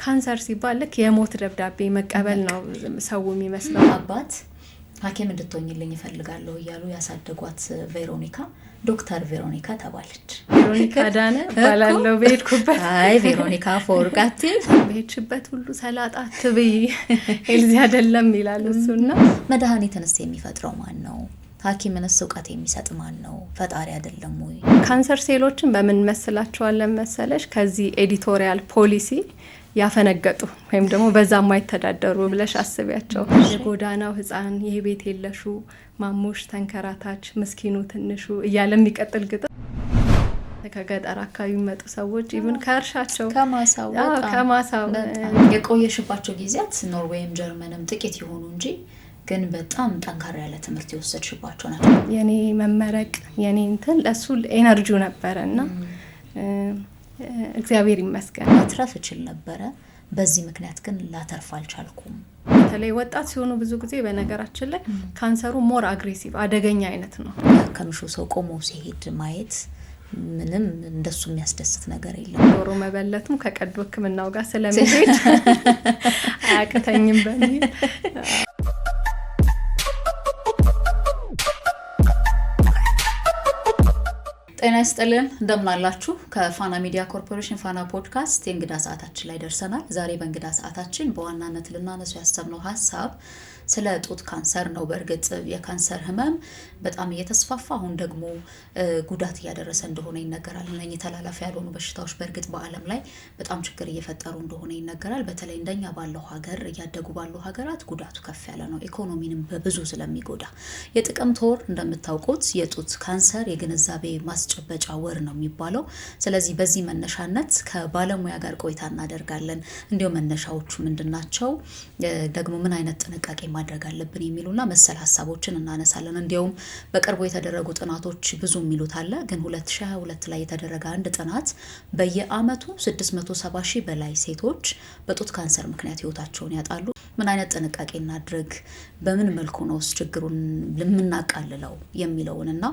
ካንሰር ሲባል ልክ የሞት ደብዳቤ መቀበል ነው ሰው የሚመስለው። አባት ሐኪም እንድትሆኝልኝ ይፈልጋለሁ እያሉ ያሳደጓት ቬሮኒካ ዶክተር ቬሮኒካ ተባለች። ቬሮኒካ ዳነ ባላለው በሄድኩበት አይ ቬሮኒካ ፎርጋቲ በሄድሽበት ሁሉ ሰላጣ ትብይ ኤልዚ አይደለም ይላል እሱና መድኃኒትንስ የሚፈጥረው ማን ነው? ሐኪምንስ እውቀት የሚሰጥ ማን ነው? ፈጣሪ አይደለም ወይ? ካንሰር ሴሎችን በምን መስላቸዋለን መሰለሽ? ከዚህ ኤዲቶሪያል ፖሊሲ ያፈነገጡ ወይም ደግሞ በዛ ማይተዳደሩ ብለሽ አስቢያቸው። የጎዳናው ህፃን፣ ይሄ ቤት የለሹ፣ ማሙሽ ተንከራታች፣ ምስኪኑ ትንሹ እያለ የሚቀጥል ግጥም ከገጠር አካባቢ የሚመጡ ሰዎች ኢቭን ከእርሻቸው ከማሳው የቆየሽባቸው ጊዜያት ኖርዌይም ጀርመንም ጥቂት ይሆኑ እንጂ ግን በጣም ጠንካራ ያለ ትምህርት የወሰድሽባቸው ናቸው። የኔ መመረቅ የኔ እንትን ለሱ ኤነርጂው ነበረና እግዚአብሔር ይመስገን ማትረፍ እችል ነበረ። በዚህ ምክንያት ግን ላተርፍ አልቻልኩም። በተለይ ወጣት ሲሆኑ ብዙ ጊዜ በነገራችን ላይ ካንሰሩ ሞር አግሬሲቭ አደገኛ አይነት ነው። ከምሹ ሰው ቆሞ ሲሄድ ማየት ምንም እንደሱ የሚያስደስት ነገር የለም። ዶሮ መበለቱም ከቀዶ ሕክምናው ጋር ስለሚሄድ አያቅተኝም በሚል ጤና ይስጥልን እንደምናላችሁ። ከፋና ሚዲያ ኮርፖሬሽን ፋና ፖድካስት የእንግዳ ሰዓታችን ላይ ደርሰናል። ዛሬ በእንግዳ ሰዓታችን በዋናነት ልናነሱ ያሰብነው ሀሳብ ስለ ጡት ካንሰር ነው። በእርግጥ የካንሰር ህመም በጣም እየተስፋፋ አሁን ደግሞ ጉዳት እያደረሰ እንደሆነ ይነገራል። እነኚህ ተላላፊ ያልሆኑ በሽታዎች በእርግጥ በዓለም ላይ በጣም ችግር እየፈጠሩ እንደሆነ ይነገራል። በተለይ እንደኛ ባለው ሀገር እያደጉ ባሉ ሀገራት ጉዳቱ ከፍ ያለ ነው፣ ኢኮኖሚንም በብዙ ስለሚጎዳ። የጥቅምት ወር እንደምታውቁት የጡት ካንሰር የግንዛቤ ማስጨበጫ ወር ነው የሚባለው። ስለዚህ በዚህ መነሻነት ከባለሙያ ጋር ቆይታ እናደርጋለን። እንዲሁ መነሻዎቹ ምንድናቸው፣ ደግሞ ምን አይነት ጥንቃቄ ማድረግ አለብን የሚሉና መሰል ሀሳቦችን እናነሳለን። እንዲያውም በቅርቡ የተደረጉ ጥናቶች ብዙ የሚሉት አለ። ግን 2022 ላይ የተደረገ አንድ ጥናት በየአመቱ 670 ሺህ በላይ ሴቶች በጡት ካንሰር ምክንያት ህይወታቸውን ያጣሉ። ምን አይነት ጥንቃቄ እናድርግ፣ በምን መልኩ ነው ችግሩን ልምናቃልለው የሚለውንና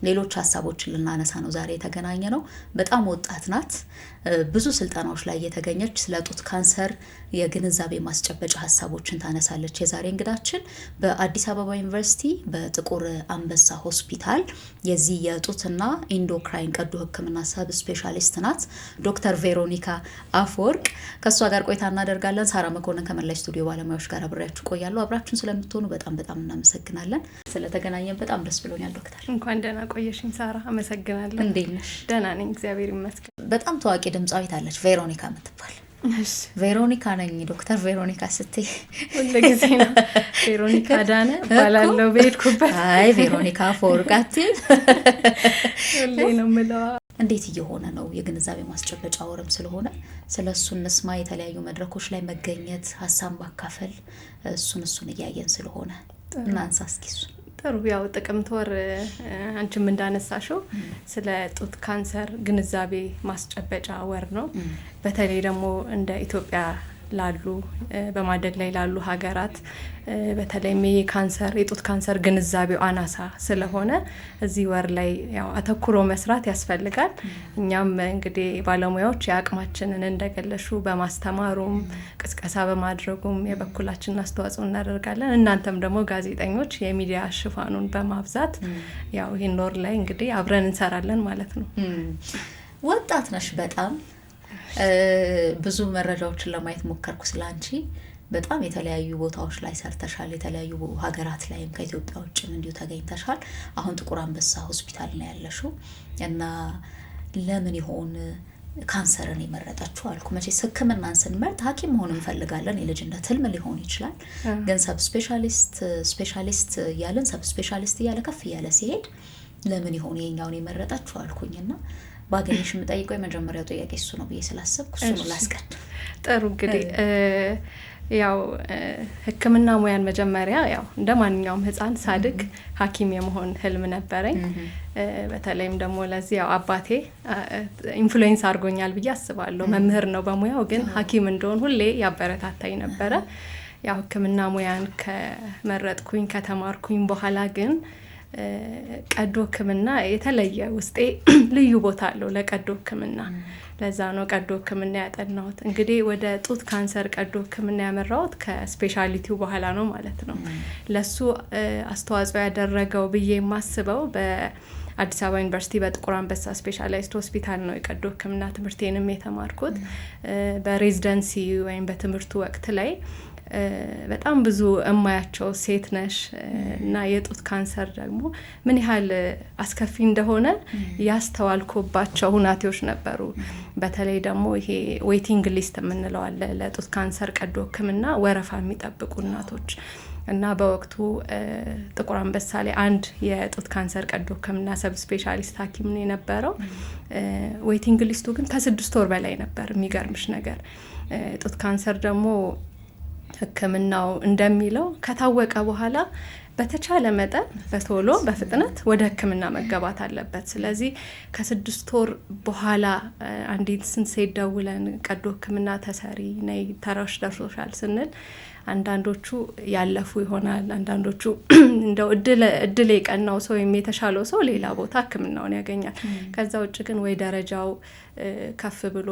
ሌሎች ሀሳቦችን ልናነሳ ነው ዛሬ የተገናኘ ነው። በጣም ወጣት ናት። ብዙ ስልጠናዎች ላይ የተገኘች ስለ ጡት ካንሰር የግንዛቤ ማስጨበጫ ሀሳቦችን ታነሳለች። የዛሬ እንግዳችን በአዲስ አበባ ዩኒቨርሲቲ በጥቁር አንበሳ ሆስፒታል የዚህ የጡትና ኢንዶክራይን ቀዶ ሕክምና ሰብ ስፔሻሊስት ናት፣ ዶክተር ቬሮኒካ አፈወርቅ። ከእሷ ጋር ቆይታ እናደርጋለን። ሳራ መኮንን ከመላይ ስቱዲዮ ባለሙያዎች ጋር አብሬያችሁ ቆያለሁ። አብራችሁን ስለምትሆኑ በጣም እናመሰግናለን። ስለተገናኘን በጣም ደስ ብሎኛል ዶክተር። እንኳን ደህና ቆየሽኝ ሳራ። አመሰግናለሁ። እንዴት ነሽ? ደህና ነኝ እግዚአብሔር ይመስገን። በጣም ታዋቂ ድምጻዊት አለች ቬሮኒካ የምትባል። ቬሮኒካ ነኝ ዶክተር ቬሮኒካ ስትይ ሁሉ ጊዜ ነው ቬሮኒካ ዳነ ባላለው በሄድኩበት አይ ቬሮኒካ ፎርጋቲ ሁሌ ነው የምለው። እንዴት እየሆነ ነው? የግንዛቤ ማስጨበጫ ወርም ስለሆነ ስለሱ እንስማ። የተለያዩ መድረኮች ላይ መገኘት፣ ሀሳብ ማካፈል፣ እሱን እያየን ስለሆነ እናንሳ እስኪ እሱን። ጥሩ። ያው ጥቅምት ወር አንቺም እንዳነሳሽው ስለ ጡት ካንሰር ግንዛቤ ማስጨበጫ ወር ነው። በተለይ ደግሞ እንደ ኢትዮጵያ ላሉ በማደግ ላይ ላሉ ሀገራት በተለይም የጡት ካንሰር ግንዛቤው አናሳ ስለሆነ እዚህ ወር ላይ ያው አተኩሮ መስራት ያስፈልጋል። እኛም እንግዲህ ባለሙያዎች የአቅማችንን እንደገለሹ በማስተማሩም ቅስቀሳ በማድረጉም የበኩላችንን አስተዋጽኦ እናደርጋለን። እናንተም ደግሞ ጋዜጠኞች የሚዲያ ሽፋኑን በማብዛት ያው ይህን ወር ላይ እንግዲህ አብረን እንሰራለን ማለት ነው። ወጣት ነሽ በጣም ብዙ መረጃዎችን ለማየት ሞከርኩ ስላንቺ። በጣም የተለያዩ ቦታዎች ላይ ሰርተሻል። የተለያዩ ሀገራት ላይም ከኢትዮጵያ ውጭም እንዲሁ ተገኝተሻል። አሁን ጥቁር አንበሳ ሆስፒታል ነው ያለሽው እና ለምን ይሆን ካንሰርን የመረጠችው አልኩ። መቼስ ሕክምናን ስንመርጥ ሐኪም መሆን እንፈልጋለን፣ የልጅነት ህልም ሊሆን ይችላል። ግን ሰብ ስፔሻሊስት እያለን ሰብ ስፔሻሊስት እያለ ከፍ እያለ ሲሄድ ለምን ይሆን የኛውን የመረጠችው አልኩኝና ባገኝሽ የምጠይቀው የመጀመሪያው ጥያቄ እሱ ነው ብዬ ስላሰብኩ እሱ ነው ላስቀድም። ጥሩ እንግዲህ ያው ሕክምና ሙያን መጀመሪያ ያው እንደ ማንኛውም ህፃን ሳድግ ሐኪም የመሆን ህልም ነበረኝ። በተለይም ደግሞ ለዚህ ያው አባቴ ኢንፍሉዌንስ አድርጎኛል ብዬ አስባለሁ። መምህር ነው በሙያው፣ ግን ሐኪም እንደሆን ሁሌ ያበረታታኝ ነበረ። ያው ሕክምና ሙያን ከመረጥኩኝ ከተማርኩኝ በኋላ ግን ቀዶ ሕክምና የተለየ ውስጤ ልዩ ቦታ አለው ለቀዶ ሕክምና። ለዛ ነው ቀዶ ሕክምና ያጠናሁት። እንግዲህ ወደ ጡት ካንሰር ቀዶ ሕክምና ያመራሁት ከስፔሻሊቲው በኋላ ነው ማለት ነው። ለሱ አስተዋጽኦ ያደረገው ብዬ የማስበው በአዲስ አበባ ዩኒቨርሲቲ በጥቁር አንበሳ ስፔሻላይዝድ ሆስፒታል ነው የቀዶ ሕክምና ትምህርቴንም የተማርኩት። በሬዚደንሲ ወይም በትምህርቱ ወቅት ላይ በጣም ብዙ እማያቸው ሴት ነሽ እና የጡት ካንሰር ደግሞ ምን ያህል አስከፊ እንደሆነ ያስተዋልኩባቸው ሁናቴዎች ነበሩ። በተለይ ደግሞ ይሄ ዌይቲንግ ሊስት የምንለው አለ ለጡት ካንሰር ቀዶ ሕክምና ወረፋ የሚጠብቁ እናቶች እና በወቅቱ ጥቁር አንበሳ ላይ አንድ የጡት ካንሰር ቀዶ ሕክምና ሰብ ስፔሻሊስት ሐኪም ነው የነበረው። ዌይቲንግ ሊስቱ ግን ከ6 ወር በላይ ነበር። የሚገርምሽ ነገር ጡት ካንሰር ደግሞ ሕክምናው እንደሚለው ከታወቀ በኋላ በተቻለ መጠን በቶሎ በፍጥነት ወደ ሕክምና መገባት አለበት። ስለዚህ ከ6 ወር በኋላ አንዲት ሴት ደውለን ቀዶ ሕክምና ተሰሪ ነይ ተራሽ ደርሶሻል ስንል አንዳንዶቹ ያለፉ ይሆናል፣ አንዳንዶቹ እንደው እድል የቀናው ሰው ወይም የተሻለው ሰው ሌላ ቦታ ሕክምናውን ያገኛል። ከዛ ውጭ ግን ወይ ደረጃው ከፍ ብሎ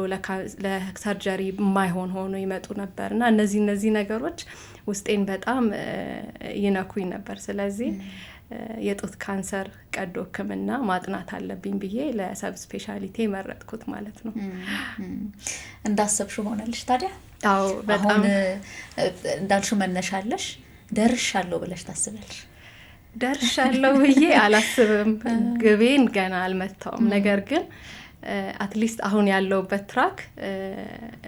ለሰርጀሪ የማይሆን ሆኖ ይመጡ ነበር እና እነዚህ ነገሮች ውስጤን በጣም ይነኩኝ ነበር። ስለዚህ የጡት ካንሰር ቀዶ ሕክምና ማጥናት አለብኝ ብዬ ለሰብ ስፔሻሊቲ መረጥኩት ማለት ነው። እንዳሰብሽው ሆነልሽ ታዲያ? አዎ በጣም እንዳልሽው መነሻለሽ። ደርሻለሁ ብለሽ ታስበልሽ? ደርሻለሁ ብዬ አላስብም። ግቤን ገና አልመታውም። ነገር ግን አትሊስት አሁን ያለውበት ትራክ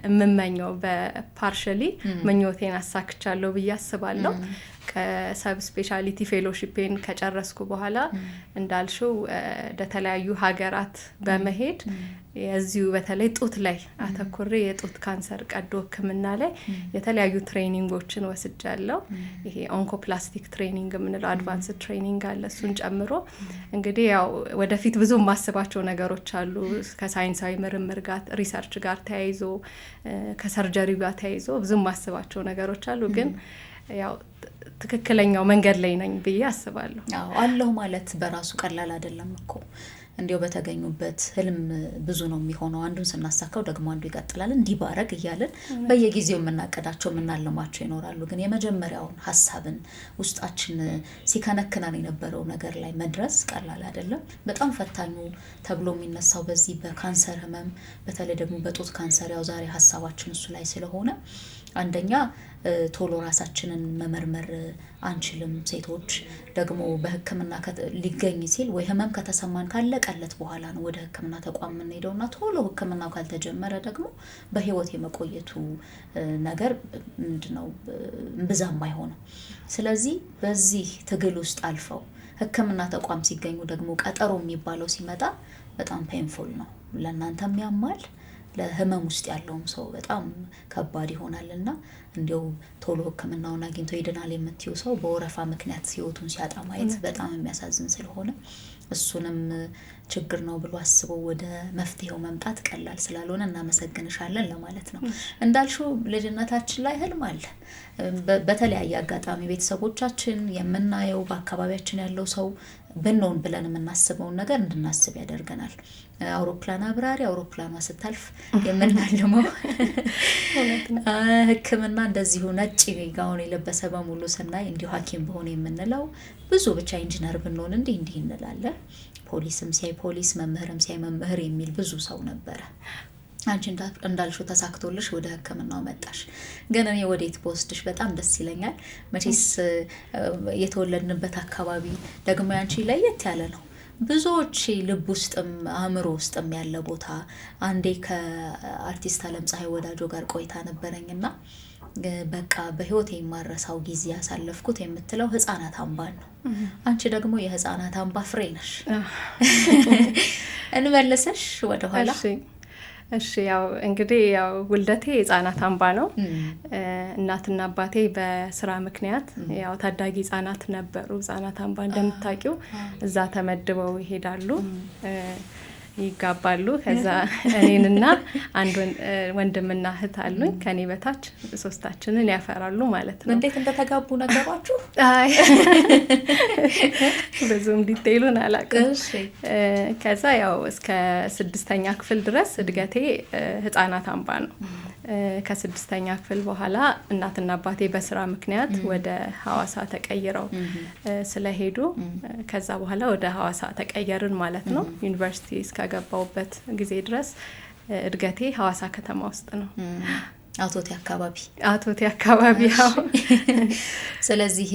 የምመኘው በፓርሻሊ ምኞቴን አሳክቻለሁ ብዬ አስባለሁ። ከሰብ ስፔሻሊቲ ፌሎሺፔን ከጨረስኩ በኋላ እንዳልሽው ወደተለያዩ ሀገራት በመሄድ የዚሁ በተለይ ጡት ላይ አተኩሬ የጡት ካንሰር ቀዶ ሕክምና ላይ የተለያዩ ትሬኒንጎችን ወስጃለሁ። ይሄ ኦንኮፕላስቲክ ትሬኒንግ የምንለው አድቫንስድ ትሬኒንግ አለ። እሱን ጨምሮ እንግዲህ ያው ወደፊት ብዙ የማስባቸው ነገሮች አሉ ከሳይንሳዊ ምርምር ጋር ሪሰርች ጋር ተያይዞ ከሰርጀሪ ጋር ተያይዞ ብዙ የማስባቸው ነገሮች አሉ። ግን ያው ትክክለኛው መንገድ ላይ ነኝ ብዬ አስባለሁ። አዎ አለሁ ማለት በራሱ ቀላል አይደለም እኮ። እንዲያው በተገኙበት ህልም ብዙ ነው የሚሆነው። አንዱን ስናሳካው ደግሞ አንዱ ይቀጥላል። እንዲህ ባረግ እያልን በየጊዜው የምናቀዳቸው የምናለማቸው ይኖራሉ። ግን የመጀመሪያውን ሀሳብን ውስጣችን ሲከነክናን የነበረው ነገር ላይ መድረስ ቀላል አይደለም። በጣም ፈታኙ ተብሎ የሚነሳው በዚህ በካንሰር ህመም፣ በተለይ ደግሞ በጡት ካንሰር ያው ዛሬ ሀሳባችን እሱ ላይ ስለሆነ አንደኛ ቶሎ ራሳችንን መመርመር አንችልም። ሴቶች ደግሞ በሕክምና ሊገኝ ሲል ወይ ህመም ከተሰማን ካለቀለት በኋላ ነው ወደ ሕክምና ተቋም የምንሄደውና ቶሎ ሕክምናው ካልተጀመረ ደግሞ በህይወት የመቆየቱ ነገር ምንድነው ብዛም አይሆንም። ስለዚህ በዚህ ትግል ውስጥ አልፈው ሕክምና ተቋም ሲገኙ ደግሞ ቀጠሮ የሚባለው ሲመጣ በጣም ፔንፉል ነው። ለእናንተም ያማል፣ ለህመም ውስጥ ያለውም ሰው በጣም ከባድ ይሆናልና እንዲያው ቶሎ ሕክምናውን አግኝቶ ይድናል የምትይው ሰው በወረፋ ምክንያት ህይወቱን ሲያጣ ማየት በጣም የሚያሳዝን ስለሆነ እሱንም ችግር ነው ብሎ አስበው ወደ መፍትሄው መምጣት ቀላል ስላልሆነ እናመሰግንሻለን ለማለት ነው። እንዳልሽው ልጅነታችን ላይ ህልም አለ። በተለያየ አጋጣሚ ቤተሰቦቻችን የምናየው በአካባቢያችን ያለው ሰው ብንሆን ብለን የምናስበውን ነገር እንድናስብ ያደርገናል። አውሮፕላን አብራሪ አውሮፕላኗ ስታልፍ የምናልመው ሕክምና እንደዚሁ ነጭ ጋውን የለበሰ በሙሉ ስናይ እንዲሁ ሐኪም በሆነ የምንለው ብዙ ብቻ ኢንጂነር ብንሆን እንዲህ እንላለን። ፖሊስም ሲያይ ፖሊስ፣ መምህርም ሲያይ መምህር የሚል ብዙ ሰው ነበረ። አንቺ እንዳልሽው ተሳክቶልሽ ወደ ሕክምናው መጣሽ። ግን እኔ ወዴት በወስድሽ በጣም ደስ ይለኛል። መቼስ የተወለድንበት አካባቢ ደግሞ ያንቺ ለየት ያለ ነው። ብዙዎች ልብ ውስጥም አእምሮ ውስጥም ያለ ቦታ። አንዴ ከአርቲስት አለምፀሐይ ወዳጆ ጋር ቆይታ ነበረኝና በቃ በህይወት የማረሳው ጊዜ ያሳለፍኩት የምትለው ህፃናት አምባን ነው። አንቺ ደግሞ የህፃናት አምባ ፍሬ ነሽ። እንመለሰሽ ወደ ኋላ። እሺ ያው እንግዲህ ያው ውልደቴ ህፃናት አምባ ነው። እናትና አባቴ በስራ ምክንያት ያው ታዳጊ ህፃናት ነበሩ። ህፃናት አምባ እንደምታውቂው እዛ ተመድበው ይሄዳሉ። ይጋባሉ። ከዛ እኔንና አንድ ወንድምና እህት አሉኝ ከኔ በታች ሶስታችንን ያፈራሉ ማለት ነው። እንዴት እንደተጋቡ ነገሯችሁ? አይ ብዙም ዲቴይሉን አላውቅም። ከዛ ያው እስከ 6ኛ ክፍል ድረስ እድገቴ ህጻናት አምባ ነው። ከ6ኛ ክፍል በኋላ እናትና አባቴ በስራ ምክንያት ወደ ሐዋሳ ተቀይረው ስለሄዱ ከዛ በኋላ ወደ ሐዋሳ ተቀየርን ማለት ነው። ዩኒቨርሲቲ እስከገባውበት ጊዜ ድረስ እድገቴ ሐዋሳ ከተማ ውስጥ ነው። አቶቴ አካባቢ ያው ስለዚህ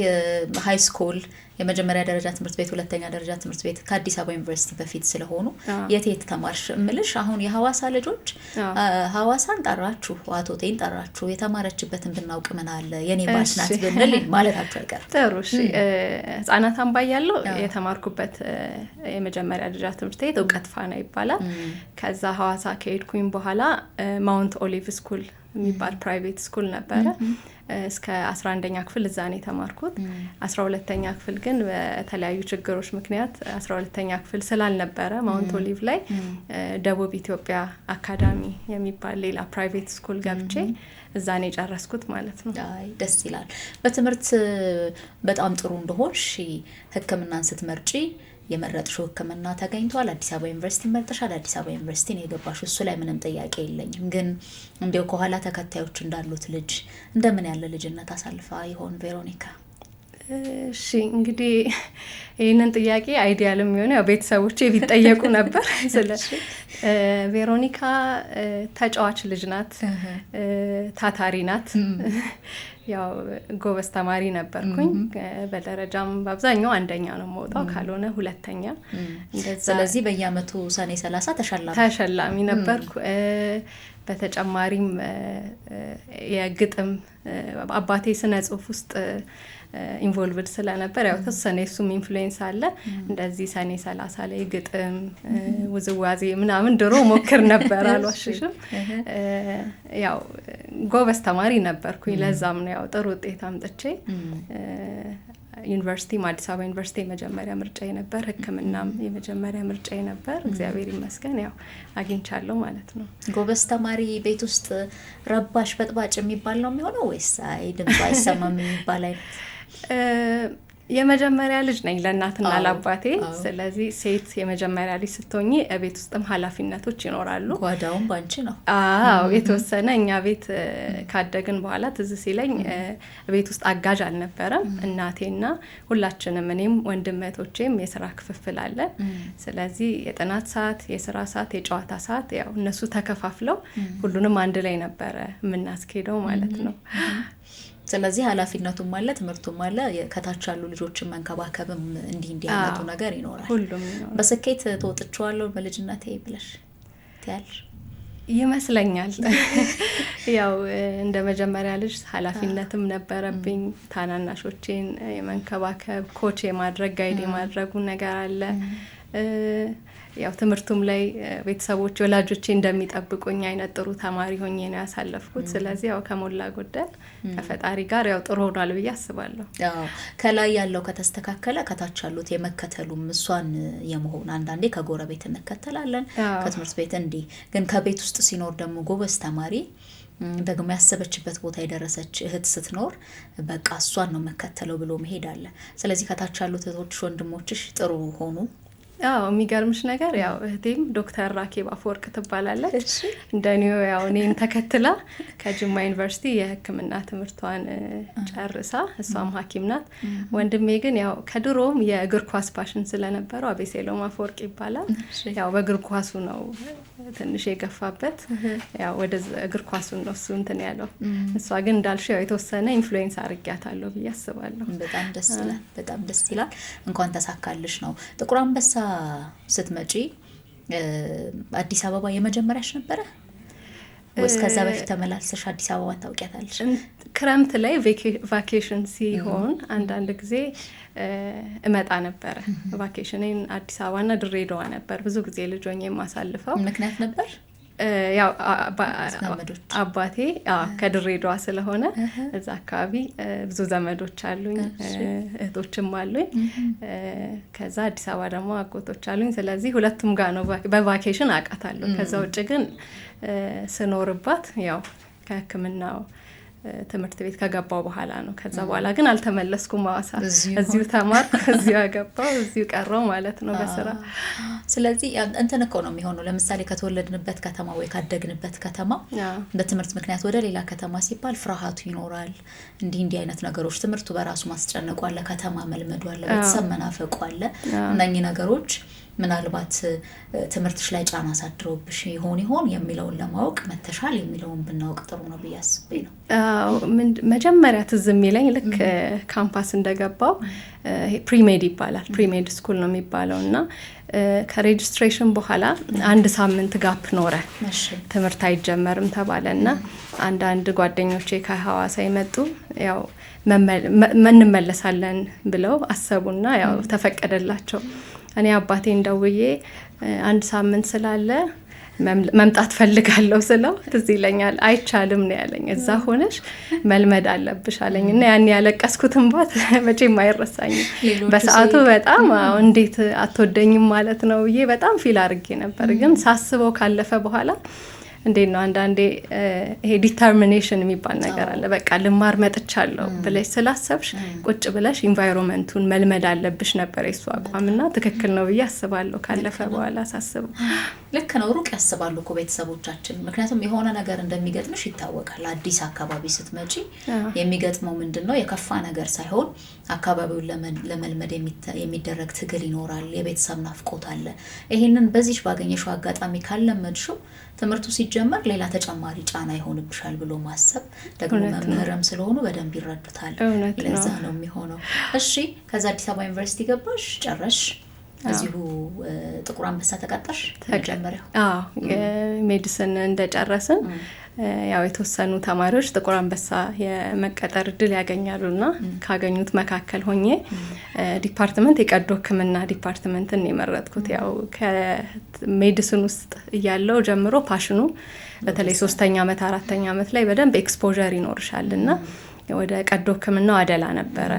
ሃይ ስኩል የመጀመሪያ ደረጃ ትምህርት ቤት፣ ሁለተኛ ደረጃ ትምህርት ቤት ከአዲስ አበባ ዩኒቨርሲቲ በፊት ስለሆኑ የት ተማርሽ እምልሽ አሁን የሐዋሳ ልጆች ሐዋሳን ጠራችሁ፣ አቶቴን ጠራችሁ፣ የተማረችበትን ብናውቅ ምን አለ የኔ ባች ናት ብንል ማለታችሁ አይቀርም። ጥሩ እሺ። ህጻናት አምባ ያለው የተማርኩበት የመጀመሪያ ደረጃ ትምህርት ቤት እውቀት ፋና ይባላል። ከዛ ሐዋሳ ከሄድኩኝ በኋላ ማውንት ኦሊቭ ስኩል የሚባል ፕራይቬት ስኩል ነበረ። እስከ 11ኛ ክፍል እዛ ነው የተማርኩት። 12ኛ ክፍል ግን በተለያዩ ችግሮች ምክንያት 12ኛ ክፍል ስላልነበረ ማውንት ኦሊቭ ላይ ደቡብ ኢትዮጵያ አካዳሚ የሚባል ሌላ ፕራይቬት ስኩል ገብቼ እዛ ነው የጨረስኩት ማለት ነው። አይ ደስ ይላል። በትምህርት በጣም ጥሩ እንደሆንሽ ሕክምናን ስትመርጪ የመረጥሽው ሕክምና ተገኝቷል። አዲስ አበባ ዩኒቨርሲቲ መርጠሻል። አዲስ አበባ ዩኒቨርሲቲ ነው የገባሽው። እሱ ላይ ምንም ጥያቄ የለኝም። ግን እንዲያው ከኋላ ተከታዮች እንዳሉት ልጅ እንደምን ያለ ልጅነት አሳልፋ ይሆን ቬሮኒካ? እሺ እንግዲህ ይህንን ጥያቄ አይዲያል የሚሆነ ያው ቤተሰቦቼ ቢጠየቁ ነበር። ስለ ቬሮኒካ ተጫዋች ልጅ ናት፣ ታታሪ ናት። ያው ጎበዝ ተማሪ ነበርኩኝ። በደረጃም በአብዛኛው አንደኛ ነው የምወጣው፣ ካልሆነ ሁለተኛ እንደዛ። ስለዚህ በየአመቱ ሰኔ 30 ተሸላሚ ነበርኩ። በተጨማሪም የግጥም አባቴ ስነ ጽሁፍ ውስጥ ኢንቮልቭድ ስለነበር ያው ተወሰነ እሱም ኢንፍሉዌንስ አለ። እንደዚህ ሰኔ 30 ላይ ግጥም፣ ውዝዋዜ ምናምን ድሮ ሞክር ነበር፣ አልዋሽሽም። ያው ጎበዝ ተማሪ ነበርኩኝ። ለዛም ነው ያው ጥሩ ውጤት አምጥቼ ዩኒቨርሲቲም አዲስ አበባ ዩኒቨርሲቲ የመጀመሪያ ምርጫዬ ነበር፣ ሕክምናም የመጀመሪያ ምርጫዬ ነበር። እግዚአብሔር ይመስገን ያው አግኝቻለሁ ማለት ነው። ጎበዝ ተማሪ ቤት ውስጥ ረባሽ በጥባጭ የሚባል ነው የሚሆነው ወይስ አይ ድምፁ አይሰማም የሚባል አይነት? የመጀመሪያ ልጅ ነኝ ለእናትና ለአባቴ። ስለዚህ ሴት የመጀመሪያ ልጅ ስትሆኚ ቤት ውስጥም ኃላፊነቶች ይኖራሉ። ጓዳውን ባንቺ ነው። አዎ የተወሰነ እኛ ቤት ካደግን በኋላ ትዝ ሲለኝ ቤት ውስጥ አጋዥ አልነበረም። እናቴና ሁላችንም እኔም ወንድም እህቶቼም የስራ ክፍፍል አለ። ስለዚህ የጥናት ሰዓት፣ የስራ ሰዓት፣ የጨዋታ ሰዓት ያው እነሱ ተከፋፍለው ሁሉንም አንድ ላይ ነበረ የምናስኬደው ማለት ነው። ስለዚህ ኃላፊነቱም አለ፣ ትምህርቱም አለ፣ ከታች ያሉ ልጆችን መንከባከብም እንዲህ አይነቱ ነገር ይኖራል። ሁሉም ይኖራል። በስኬት ተወጥቼዋለሁ በልጅነቴ ብለሽ ትያለሽ ይመስለኛል። ያው እንደ መጀመሪያ ልጅ ኃላፊነትም ነበረብኝ። ታናናሾቼን የመንከባከብ ኮች የማድረግ ጋይድ የማድረጉ ነገር አለ። ያው ትምህርቱም ላይ ቤተሰቦች ወላጆቼ እንደሚጠብቁኝ አይነት ጥሩ ተማሪ ሆኜ ነው ያሳለፍኩት። ስለዚህ ያው ከሞላ ጎደል ከፈጣሪ ጋር ያው ጥሩ ሆኗል ብዬ አስባለሁ። ያው ከላይ ያለው ከተስተካከለ ከታች ያሉት የመከተሉም እሷን የመሆን አንዳንዴ ከጎረቤት እንከተላለን ከትምህርት ቤት እንዲህ፣ ግን ከቤት ውስጥ ሲኖር ደግሞ ጎበዝ ተማሪ ደግሞ ያሰበችበት ቦታ የደረሰች እህት ስትኖር በቃ እሷን ነው መከተለው ብሎ መሄድ አለ። ስለዚህ ከታች ያሉት እህቶችሽ ወንድሞችሽ ጥሩ ሆኑ? አዎ የሚገርምሽ ነገር ያው እህቴም ዶክተር ራኬብ አፈወርቅ ትባላለች። እንደኔው ያው እኔን ተከትላ ከጅማ ዩኒቨርሲቲ የሕክምና ትምህርቷን ጨርሳ እሷም ሐኪም ናት። ወንድሜ ግን ያው ከድሮም የእግር ኳስ ፓሽን ስለነበረው አቤሴሎም አፈወርቅ ይባላል። ያው በእግር ኳሱ ነው ትንሽ የገፋበት፣ ያው ወደ እግር ኳሱ ነው እሱ እንትን ያለው። እሷ ግን እንዳልሽው ያው የተወሰነ ኢንፍሉዌንስ አድርጊያታለሁ ብዬ አስባለሁ። በጣም ደስ ይላል፣ በጣም ደስ ይላል። እንኳን ተሳካልሽ ነው። ጥቁር አንበሳ ስትመጪ አዲስ አበባ የመጀመሪያሽ ነበረ ወይስ ከዛ በፊት ተመላልሰሽ አዲስ አበባ ታውቂያታለሽ? ክረምት ላይ ቫኬሽን ሲሆን አንዳንድ ጊዜ እመጣ ነበረ። ቫኬሽኔን አዲስ አበባና ድሬዳዋ ነበር ብዙ ጊዜ ልጅ ሆኜ የማሳልፈው። ምክንያት ነበር? ያው አባቴ ከድሬዳዋ ስለሆነ እዛ አካባቢ ብዙ ዘመዶች አሉኝ፣ እህቶችም አሉኝ። ከዛ አዲስ አበባ ደግሞ አጎቶች አሉኝ። ስለዚህ ሁለቱም ጋር ነው በቫኬሽን አውቃታለሁ። ከዛ ውጭ ግን ስኖርባት ያው ከሕክምናው ትምህርት ቤት ከገባው በኋላ ነው። ከዛ በኋላ ግን አልተመለስኩም። ሐዋሳ እዚሁ ተማርኩ፣ እዚሁ አገባው፣ እዚሁ ቀረው ማለት ነው በስራ። ስለዚህ እንትን እኮ ነው የሚሆነው። ለምሳሌ ከተወለድንበት ከተማ ወይ ካደግንበት ከተማ በትምህርት ምክንያት ወደ ሌላ ከተማ ሲባል ፍርሃቱ ይኖራል። እንዲህ አይነት ነገሮች፣ ትምህርቱ በራሱ ማስጨነቁ አለ፣ ከተማ መልመዱ አለ፣ ቤተሰብ መናፈቁ አለ። እነኚህ ነገሮች ምናልባት ትምህርትሽ ላይ ጫና አሳድረውብሽ ይሆን የሚለውን ለማወቅ መተሻል የሚለውን ብናውቅ ጥሩ ነው ብዬ አስቤ ነው። መጀመሪያ ትዝ የሚለኝ ልክ ካምፓስ እንደገባው ፕሪሜድ ይባላል፣ ፕሪሜድ ስኩል ነው የሚባለው እና ከሬጅስትሬሽን በኋላ 1 ሳምንት ጋፕ ኖረ፣ ትምህርት አይጀመርም ተባለ እና አንዳንድ ጓደኞቼ ከሐዋሳ የመጡ ያው እንመለሳለን ብለው አሰቡና ያው ተፈቀደላቸው። እኔ አባቴን ደውዬ 1 ሳምንት ስላለ መምጣት ፈልጋለሁ ስለው ትዝ ይለኛል። አይቻልም ነው ያለኝ፣ እዛ ሆነሽ መልመድ አለብሽ አለኝ እና ያን ያለቀስኩትን ባት መቼም አይረሳኝም። በሰዓቱ በጣም እንዴት አትወደኝም ማለት ነው ብዬ በጣም ፊል አድርጌ ነበር። ግን ሳስበው ካለፈ በኋላ እንዴት ነው አንዳንዴ ይሄ ዲተርሚኔሽን የሚባል ነገር አለ። በቃ ልማር መጥቻለሁ ብለሽ ስላሰብሽ ቁጭ ብለሽ ኢንቫይሮንመንቱን መልመድ አለብሽ ነበር የሱ አቋምና ትክክል ነው ብዬ አስባለሁ። ካለፈ በኋላ ሳስበው ልክ ነው። ሩቅ ያስባሉ እኮ ቤተሰቦቻችን። ምክንያቱም የሆነ ነገር እንደሚገጥምሽ ይታወቃል። አዲስ አካባቢ ስትመጪ የሚገጥመው ምንድነው የከፋ ነገር ሳይሆን አካባቢውን ለመልመድ የሚደረግ ትግል ይኖራል። የቤተሰብ ናፍቆት አለ። ይሄንን በዚህ ባገኘሽው አጋጣሚ ካለመድሽው ትምህርቱ ሲጀመር ሌላ ተጨማሪ ጫና ይሆንብሻል ብሎ ማሰብ ደግሞ መምህርም ስለሆኑ በደንብ ይረዱታል። ለዛ ነው የሚሆነው። እሺ፣ ከዛ አዲስ አበባ ዩኒቨርሲቲ ገባሽ፣ ጨረሽ፣ እዚሁ ጥቁር አንበሳ ተቀጠርሽ? ተጀመረው? አዎ፣ ሜዲሲን እንደጨረስን ያው የተወሰኑ ተማሪዎች ጥቁር አንበሳ የመቀጠር እድል ያገኛሉና ካገኙት መካከል ሆኜ ዲፓርትመንት የቀዶ ሕክምና ዲፓርትመንትን የመረጥኩት። ያው ከሜዲሲን ውስጥ እያለው ጀምሮ ፓሽኑ በተለይ 3ኛ ዓመት 4ኛ ዓመት ላይ በደንብ ኤክስፖዠር ይኖርሻልና ወደ ቀዶ ሕክምናው አደላ ነበረ።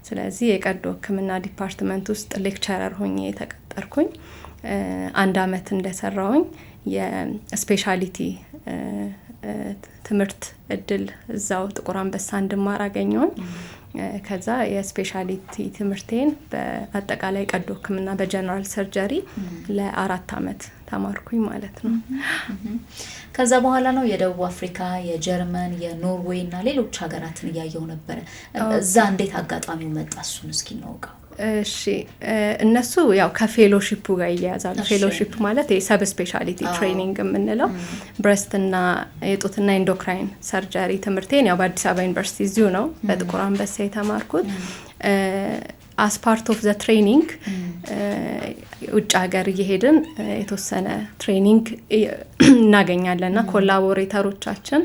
ስለዚህ የቀዶ ሕክምና ዲፓርትመንት ውስጥ ሌክቸረር ሆኜ የተቀጠርኩኝ። 1 ዓመት እንደሰራውኝ የስፔሻሊቲ ትምህርት እድል እዛው ጥቁር አንበሳ እንድማር አገኘሁኝ። ከዛ የስፔሻሊቲ ትምህርቴን በአጠቃላይ ቀዶ ሕክምና በጀነራል ሰርጀሪ ለ4 ዓመት ተማርኩኝ ማለት ነው። ከዛ በኋላ ነው የደቡብ አፍሪካ፣ የጀርመን፣ የኖርዌይ እና ሌሎች ሀገራትን እያየው ነበረ። እዛ እንዴት አጋጣሚው መጣ? እሱን እስኪ እናውቀው። እሺ፣ እነሱ ያው ከፌሎሺፑ ጋር ይያያዛሉ። ፌሎሺፕ ማለት የሰብ ስፔሻሊቲ ትሬኒንግ የምንለው ብረስትና የጡትና ኢንዶክራይን ሰርጀሪ ትምህርቴን ያው በአዲስ አበባ ዩኒቨርሲቲ እዚሁ ነው በጥቁር አንበሳ የተማርኩት። አስ ፓርት ኦፍ ዘ ትሬኒንግ ውጭ ሀገር እየሄድን የተወሰነ ትሬኒንግ እናገኛለን እና ኮላቦሬተሮቻችን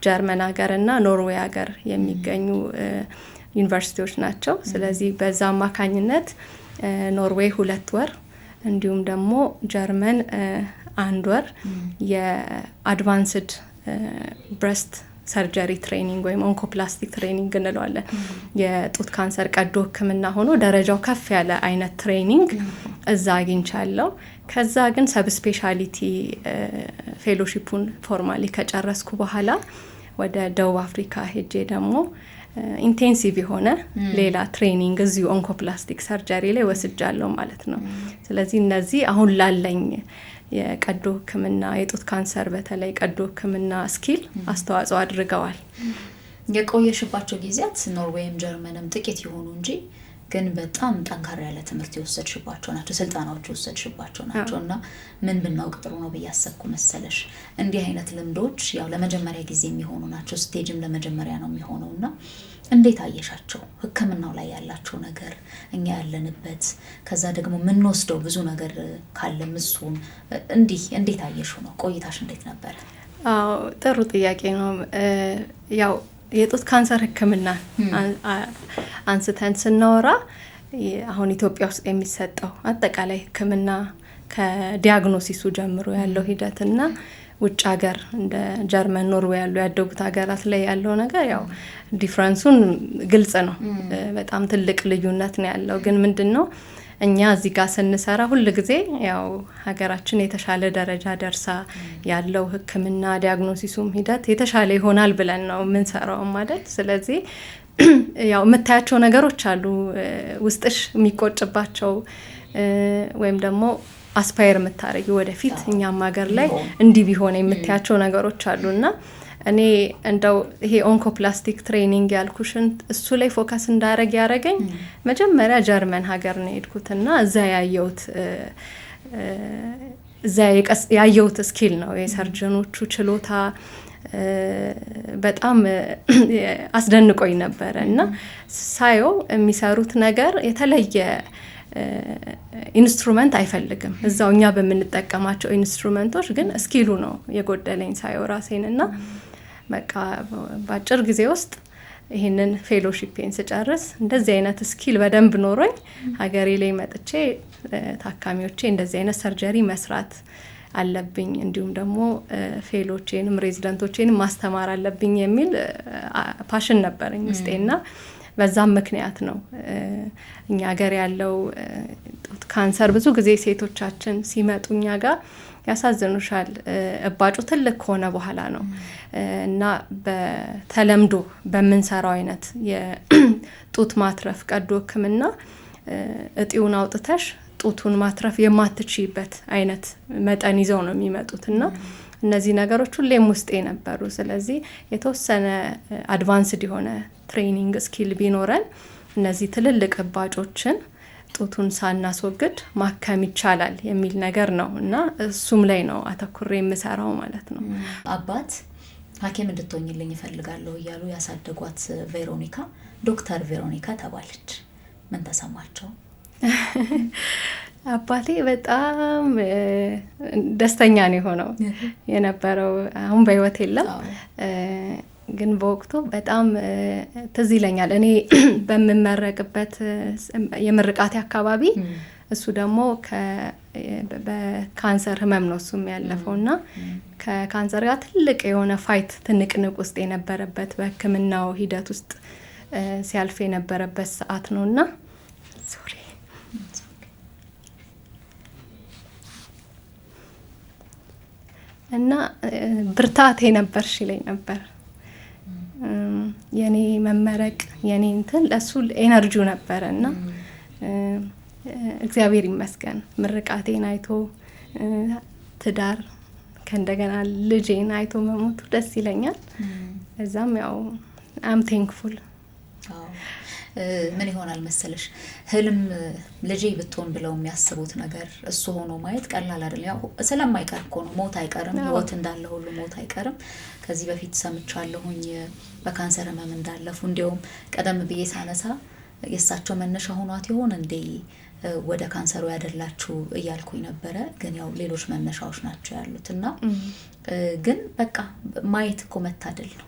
ጀርመን ሀገር እና ኖርዌይ ሀገር የሚገኙ ዩኒቨርሲቲዎች ናቸው። ስለዚህ በዛ አማካኝነት ኖርዌይ 2 ወር እንዲሁም ደግሞ ጀርመን 1 ወር የአድቫንስድ ብረስት ሰርጀሪ ትሬኒንግ ወይም ኦንኮፕላስቲክ ትሬኒንግ እንለዋለን። የጡት ካንሰር ቀዶ ሕክምና ሆኖ ደረጃው ከፍ ያለ አይነት ትሬኒንግ እዛ አግኝቻለሁ። ከዛ ግን ሰብ ስፔሻሊቲ ፌሎሺፑን ፎርማሊ ከጨረስኩ በኋላ ወደ ደቡብ አፍሪካ ሄጄ ደግሞ ኢንቴንሲቭ የሆነ ሌላ ትሬኒንግ እዚሁ ኦንኮፕላስቲክ ሰርጀሪ ላይ ወስጃለሁ ማለት ነው። ስለዚህ እነዚህ አሁን ላለኝ የቀዶ ሕክምና የጡት ካንሰር በተለይ ቀዶ ሕክምና ስኪል አስተዋጽኦ አድርገዋል። የቆየሽባቸው ጊዜያት ኖርዌይም ጀርመንም ጥቂት ይሆኑ እንጂ ግን በጣም ጠንካራ ያለ ትምህርት የወሰድሽባቸው ናቸው፣ ስልጠናዎች የወሰድሽባቸው ናቸው እና ምን ብናውቅ ጥሩ ነው ብዬ አሰብኩ መሰለሽ። እንዲህ አይነት ልምዶች ያው ለመጀመሪያ ጊዜ የሚሆኑ ናቸው፣ ስቴጅም ለመጀመሪያ ነው የሚሆነው እና እንዴት አየሻቸው? ሕክምናው ላይ ያላቸው ነገር እኛ ያለንበት ከዛ ደግሞ የምንወስደው ብዙ ነገር ካለም እሱን እንዴት አየሽው ነው? ቆይታሽ እንዴት ነበረ? ጥሩ ጥያቄ ነው። ያው የጡት ካንሰር ሕክምና አንስተን ስናወራ አሁን ኢትዮጵያ ውስጥ የሚሰጠው አጠቃላይ ሕክምና ከዲያግኖሲሱ ጀምሮ ያለው ሂደትና ውጭ ሀገር እንደ ጀርመን፣ ኖርዌይ ያሉ ያደጉት ሀገራት ላይ ያለው ነገር ያው ዲፍረንሱን ግልጽ ነው። በጣም ትልቅ ልዩነት ነው ያለው። ግን ምንድነው እኛ እዚህ ጋር ስንሰራ ሁል ጊዜ ያው ሀገራችን የተሻለ ደረጃ ደርሳ ያለው ሕክምና ዲያግኖሲሱም ሂደት የተሻለ ይሆናል ብለን ነው የምንሰራው ማለት። ስለዚህ ያው የምታያቸው ነገሮች አሉ ውስጥሽ የሚቆጭባቸው ወይም ደግሞ አስፓየር የምታረጊ ወደፊት እኛም ሀገር ላይ እንዲህ ቢሆን የምታያቸው ነገሮች አሉና እኔ እንደው ይሄ ኦንኮፕላስቲክ ትሬኒንግ ያልኩሽን እሱ ላይ ፎከስ እንዳረግ ያረገኝ መጀመሪያ ጀርመን ሀገር ነው የሄድኩትና እዛ ያየሁት ስኪል ነው የሰርጀኖቹ ችሎታ በጣም አስደንቆኝ ነበረ እና ሳየው የሚሰሩት ነገር የተለየ ኢንስትሩመንት አይፈልግም። እዛው እኛ በምንጠቀማቸው ኢንስትሩመንቶች ግን ስኪሉ ነው የጎደለኝ ሳየው ራሴንና በቃ በአጭር ጊዜ ውስጥ ይህንን ፌሎሺፔን ስጨርስ እንደዚህ አይነት ስኪል በደንብ ኖሮኝ ሀገሬ ላይ መጥቼ ታካሚዎቼ እንደዚህ አይነት ሰርጀሪ መስራት አለብኝ እንዲሁም ደግሞ ፌሎቼንም ሬዚደንቶቼንም ማስተማር አለብኝ የሚል ፓሽን ነበረኝ ውስጤና በዛም ምክንያት ነው እኛ ሀገር ያለው ጡት ካንሰር ብዙ ጊዜ ሴቶቻችን ሲመጡ እኛ ጋር ያሳዝኑሻል። እባጩ ትልቅ ከሆነ በኋላ ነው እና በተለምዶ በምንሰራው አይነት የጡት ማትረፍ ቀዶ ሕክምና እጢውን አውጥተሽ ጡቱን ማትረፍ የማትችይበት አይነት መጠን ይዘው ነው የሚመጡት እና እነዚህ ነገሮች ሁሌም ውስጤ ነበሩ። ስለዚህ የተወሰነ አድቫንስድ የሆነ ትሬኒንግ ስኪል ቢኖረን እነዚህ ትልልቅ እባጮችን ጡቱን ሳናስወግድ ማከም ይቻላል የሚል ነገር ነው እና እሱም ላይ ነው አተኩሬ የምሰራው ማለት ነው። አባት ሐኪም እንድትሆኝልኝ እፈልጋለሁ እያሉ ያሳደጓት ቬሮኒካ ዶክተር ቬሮኒካ ተባለች። ምን ተሰማቸው? አባቴ በጣም ደስተኛ ነው የሆነው የነበረው። አሁን በህይወት የለም ግን በወቅቱ በጣም ትዝ ይለኛል። እኔ በምመረቅበት የምርቃቴ አካባቢ እሱ ደግሞ በካንሰር ህመም ነው እሱም ያለፈውና ከካንሰር ጋር ትልቅ የሆነ ፋይት ትንቅንቅ ውስጥ የነበረበት በህክምናው ሂደት ውስጥ ሲያልፍ የነበረበት ሰዓት ነውና ሶሪ እና ብርታቴ ነበርሽ ይለኝ ነበር። የኔ መመረቅ የኔ እንትን ለሱ ኤነርጂው ነበረ እና እግዚአብሔር ይመስገን ምርቃቴን አይቶ ትዳር ከእንደገና ልጄን አይቶ መሞቱ ደስ ይለኛል። እዛም ያው አም ቴንክፉል። ምን ይሆናል መሰለሽ ህልም ልጄ ብትሆን ብለው የሚያስቡት ነገር እሱ ሆኖ ማየት ቀላል አይደለም። ያው ስለማይቀር እኮ ነው፣ ሞት አይቀርም። ህይወት እንዳለ ሁሉ ሞት አይቀርም። ከዚህ በፊት ሰምቻለሁኝ በካንሰር ህመም እንዳለፉ። እንዲያውም ቀደም ብዬ ሳነሳ የእሳቸው መነሻ ሆኗት ይሆን እንዴ ወደ ካንሰሩ ያደላችሁ እያልኩኝ ነበረ። ግን ያው ሌሎች መነሻዎች ናቸው ያሉት እና ግን በቃ ማየት እኮ መታደል ነው።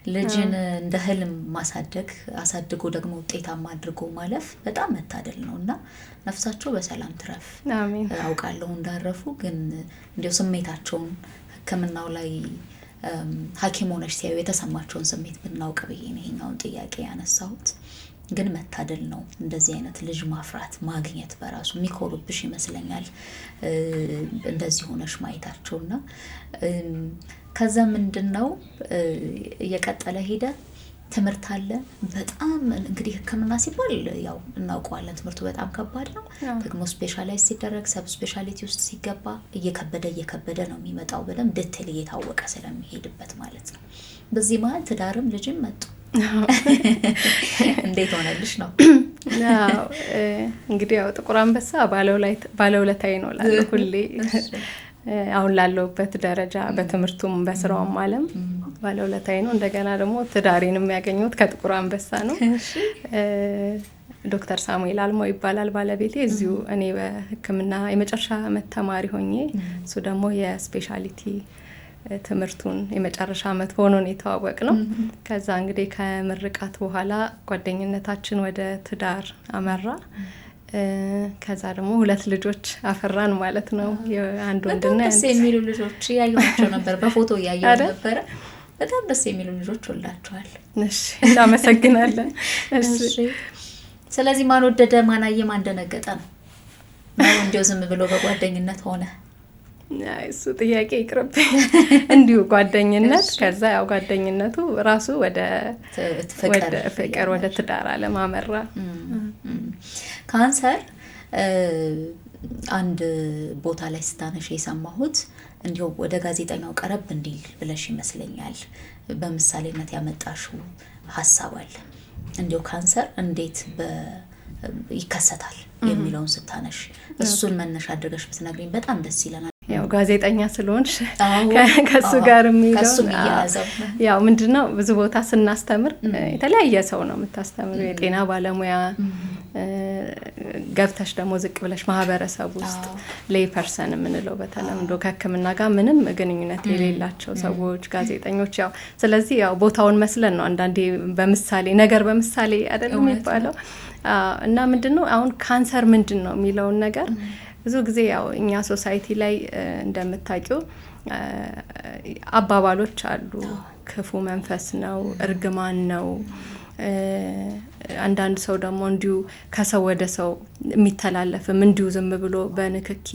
ልጅን እንደ ህልም ማሳደግ አሳድጎ ደግሞ ውጤታማ አድርጎ ማለፍ በጣም መታደል ነው እና ነፍሳቸው በሰላም ትረፍ። አሜን። አውቃለሁ እንዳረፉ። ግን እንዲያው ስሜታቸውን ህክምናው ላይ ሐኪም ሆነሽ ሲያዩ የተሰማቸውን ስሜት ብናውቅ ብዬ ነው ይሄኛውን ጥያቄ ያነሳሁት። ግን መታደል ነው እንደዚህ አይነት ልጅ ማፍራት ማግኘት በራሱ የሚኮሩብሽ ይመስለኛል እንደዚህ ሆነሽ ማየታቸውና ከዛ ምንድነው እየቀጠለ ሄደ። ትምህርት አለ። በጣም እንግዲህ ህክምና ሲባል ያው እናውቀዋለን ትምህርቱ በጣም ከባድ ነው። ደግሞ ስፔሻላይዝ ሲደረግ ሰብ ስፔሻሊቲ ውስጥ ሲገባ እየከበደ ነው የሚመጣው። በደንብ ዲቴል እየታወቀ ስለሚሄድበት ማለት ነው። በዚህ መሀል ትዳርም ልጅም መጡ። እንዴት ሆነልሽ ነው? ያው እንግዲህ ያው ጥቁር አንበሳ ባለውለታዬ ነው እላለሁ ሁሌ። አሁን ላለሁበት ደረጃ በትምህርቱም በስራውም ዓለም ባለውለታዬ ነው። እንደገና ደግሞ ትዳሬንም ያገኘሁት ከጥቁር አንበሳ ነው። ዶክተር ሳሙኤል አልማው ይባላል ባለቤቴ። እዚሁ እኔ በህክምና የመጨረሻ ዓመት ተማሪ ሆኜ እሱ ደግሞ የስፔሻሊቲ ትምህርቱን የመጨረሻ ዓመት ሆኖ ነው የተዋወቅ ነው። ከዛ እንግዲህ ከምርቃት በኋላ ጓደኝነታችን ወደ ትዳር አመራ። ከዛ ደግሞ 2 ልጆች አፈራን ማለት ነው። አንድ ወንድና ደስ የሚሉ ልጆች ያዩዋቸው ነበር፣ በፎቶ ያየው ነበር። በጣም ደስ የሚሉ ልጆች ወልዳችኋል። እሺ እናመሰግናለን። እሺ ስለዚህ ማን ወደደ ማን አየ ማን ደነገጠ ነው? እንደው ዝም ብሎ በጓደኝነት ሆነ? እሱ ጥያቄ ይቅርብ። እንዲሁ ጓደኝነት፣ ከዛ ያው ጓደኝነቱ ራሱ ወደ ፍቅር ወደ ትዳር ዓለም አመራ። ካንሰር አንድ ቦታ ላይ ስታነሽ የሰማሁት እንዲሁ ወደ ጋዜጠኛው ቀረብ እንዲል ብለሽ ይመስለኛል በምሳሌነት ያመጣሽው ሀሳብ አለ። እንዲሁ ካንሰር እንዴት ይከሰታል የሚለውን ስታነሽ እሱን መነሻ አድርገሽ ብትነግሪኝ በጣም ደስ ይለናል። ያው ጋዜጠኛ ስለሆንሽ ከሱ ጋር የሚለው ያው ምንድነው ብዙ ቦታ ስናስተምር የተለያየ ሰው ነው የምታስተምሩ። የጤና ባለሙያ ገብተሽ ደግሞ ዝቅ ብለሽ ማህበረሰብ ውስጥ ሌይ ፐርሰን የምንለው በተለምዶ ከሕክምና ጋር ምንም ግንኙነት የሌላቸው ሰዎች ጋዜጠኞች። ያው ስለዚህ ያው ቦታውን መስለን ነው አንዳንዴ በምሳሌ ነገር በምሳሌ አይደለም የሚባለው። እና ምንድነው አሁን ካንሰር ምንድነው የሚለውን ነገር ብዙ ጊዜ ያው እኛ ሶሳይቲ ላይ እንደምታውቂው አባባሎች አሉ። ክፉ መንፈስ ነው፣ እርግማን ነው። አንዳንድ ሰው ደግሞ እንዲሁ ከሰው ወደ ሰው የሚተላለፍም እንዲሁ ዝም ብሎ በንክኪ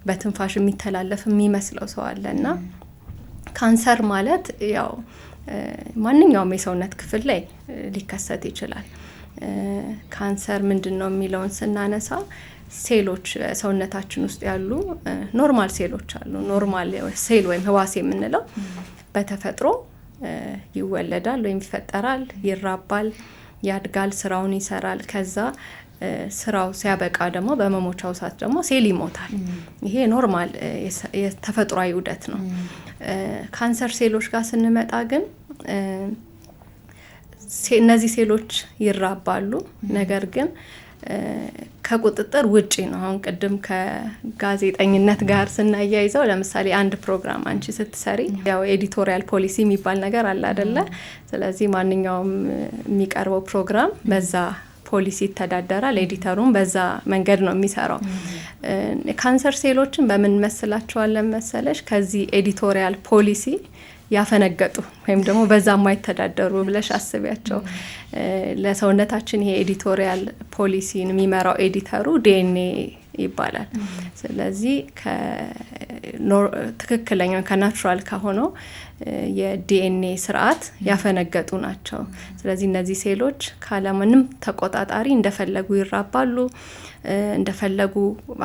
በትንፋሽ የሚተላለፍ የሚመስለው ሰው አለ። እና ካንሰር ማለት ያው ማንኛውም የሰውነት ክፍል ላይ ሊከሰት ይችላል። ካንሰር ምንድን ነው የሚለውን ስናነሳ ሴሎች ሰውነታችን ውስጥ ያሉ ኖርማል ሴሎች አሉ። ኖርማል ሴል ወይም ህዋስ የምንለው በተፈጥሮ ይወለዳል ወይም ይፈጠራል፣ ይራባል፣ ያድጋል፣ ስራውን ይሰራል። ከዛ ስራው ሲያበቃ ደግሞ በመሞቻው ሰዓት ደግሞ ሴል ይሞታል። ይሄ ኖርማል የተፈጥሯዊ ዑደት ነው። ካንሰር ሴሎች ጋር ስንመጣ ግን እነዚህ ሴሎች ይራባሉ፣ ነገር ግን ከቁጥጥር ውጪ ነው። አሁን ቅድም ከጋዜጠኝነት ጋር ስናያይዘው ለምሳሌ አንድ ፕሮግራም አንቺ ስትሰሪ ያው ኤዲቶሪያል ፖሊሲ የሚባል ነገር አለ አይደለ? ስለዚህ ማንኛውም የሚቀርበው ፕሮግራም በዛ ፖሊሲ ይተዳደራል። ኤዲተሩም በዛ መንገድ ነው የሚሰራው። ካንሰር ሴሎችን በምን መስላቸዋለን መሰለሽ? ከዚህ ኤዲቶሪያል ፖሊሲ ያፈነገጡ ወይም ደግሞ በዛ የማይተዳደሩ ብለሽ አስቢያቸው። ለሰውነታችን ይሄ ኤዲቶሪያል ፖሊሲን የሚመራው ኤዲተሩ ዲኤንኤ ይባላል። ስለዚህ ትክክለኛ ከናቹራል ከሆነው የዲኤንኤ ስርዓት ያፈነገጡ ናቸው። ስለዚህ እነዚህ ሴሎች ካለምንም ተቆጣጣሪ እንደፈለጉ ይራባሉ፣ እንደፈለጉ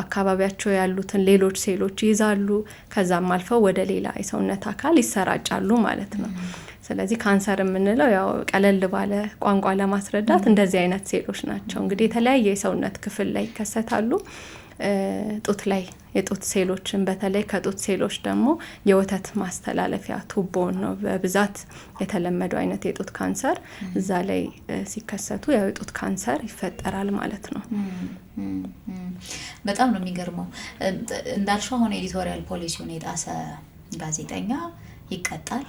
አካባቢያቸው ያሉትን ሌሎች ሴሎች ይይዛሉ። ከዛም አልፈው ወደ ሌላ የሰውነት አካል ይሰራጫሉ ማለት ነው። ስለዚህ ካንሰር የምንለው ያው ቀለል ባለ ቋንቋ ለማስረዳት እንደዚህ አይነት ሴሎች ናቸው። እንግዲህ የተለያየ የሰውነት ክፍል ላይ ይከሰታሉ። ጡት ላይ የጡት ሴሎችን በተለይ ከጡት ሴሎች ደግሞ የወተት ማስተላለፊያ ቱቦን ነው በብዛት የተለመደው አይነት የጡት ካንሰር። እዛ ላይ ሲከሰቱ ያው የጡት ካንሰር ይፈጠራል ማለት ነው። በጣም ነው የሚገርመው። እንዳልሽው አሁን ኤዲቶሪያል ፖሊሲውን የጣሰ ጋዜጠኛ ይቀጣል።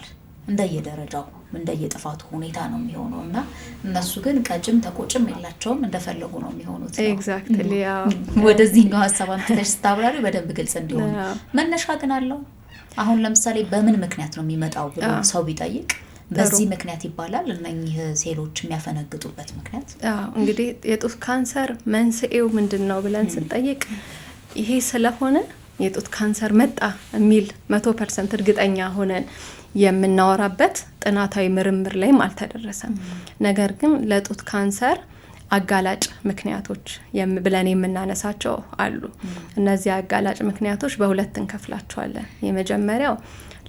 እንደየደረጃው እንደየጥፋቱ ሁኔታ ነው የሚሆነው እና እነሱ ግን ቀጭም ተቆጭም የላቸውም፣ እንደፈለጉ ነው የሚሆኑት። ኤግዛክትሊ። ወደዚህኛው ሀሳብ አንተሽ ስታብራሪ በደንብ ግልጽ እንዲሆን መነሻ ግን አለው። አሁን ለምሳሌ በምን ምክንያት ነው የሚመጣው ብሎ ሰው ቢጠይቅ በዚህ ምክንያት ይባላል። እነኚህ ሴሎች የሚያፈነግጡበት ምክንያት እንግዲህ የጡት ካንሰር መንስኤው ምንድን ነው ብለን ስንጠይቅ ይሄ ስለሆነ የጡት ካንሰር መጣ የሚል 100% እርግጠኛ ሆነን የምናወራበት ጥናታዊ ምርምር ላይም አልተደረሰም። ነገር ግን ለጡት ካንሰር አጋላጭ ምክንያቶች ብለን የምናነሳቸው አሉ። እነዚህ አጋላጭ ምክንያቶች በሁለት እንከፍላቸዋለን። የመጀመሪያው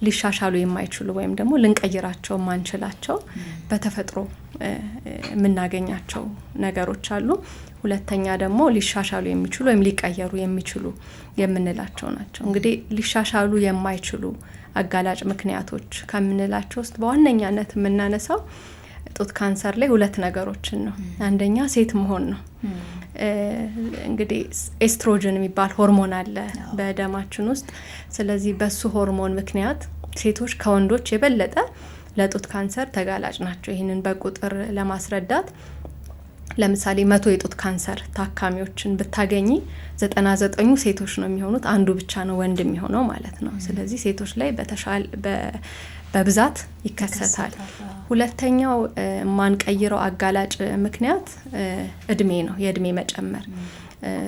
ሊሻሻሉ የማይችሉ ወይም ደግሞ ልንቀይራቸው የማንችላቸው በተፈጥሮ የምናገኛቸው ነገሮች አሉ። ሁለተኛ ደግሞ ሊሻሻሉ የሚችሉ ወይም ሊቀየሩ የሚችሉ የምንላቸው ናቸው። እንግዲህ ሊሻሻሉ የማይችሉ አጋላጭ ምክንያቶች ከምንላቸው ውስጥ በዋነኛነት የምናነሳው ጡት ካንሰር ላይ ሁለት ነገሮችን ነው። አንደኛ ሴት መሆን ነው። እንግዲህ ኤስትሮጅን የሚባል ሆርሞን አለ በደማችን ውስጥ። ስለዚህ በሱ ሆርሞን ምክንያት ሴቶች ከወንዶች የበለጠ ለጡት ካንሰር ተጋላጭ ናቸው። ይህንን በቁጥር ለማስረዳት ለምሳሌ 100 የጡት ካንሰር ታካሚዎችን ብታገኚ 99ኙ ሴቶች ነው የሚሆኑት፣ አንዱ ብቻ ነው ወንድ የሚሆነው ማለት ነው። ስለዚህ ሴቶች ላይ በብዛት ይከሰታል። ሁለተኛው ማንቀይረው አጋላጭ ምክንያት እድሜ ነው፣ የእድሜ መጨመር።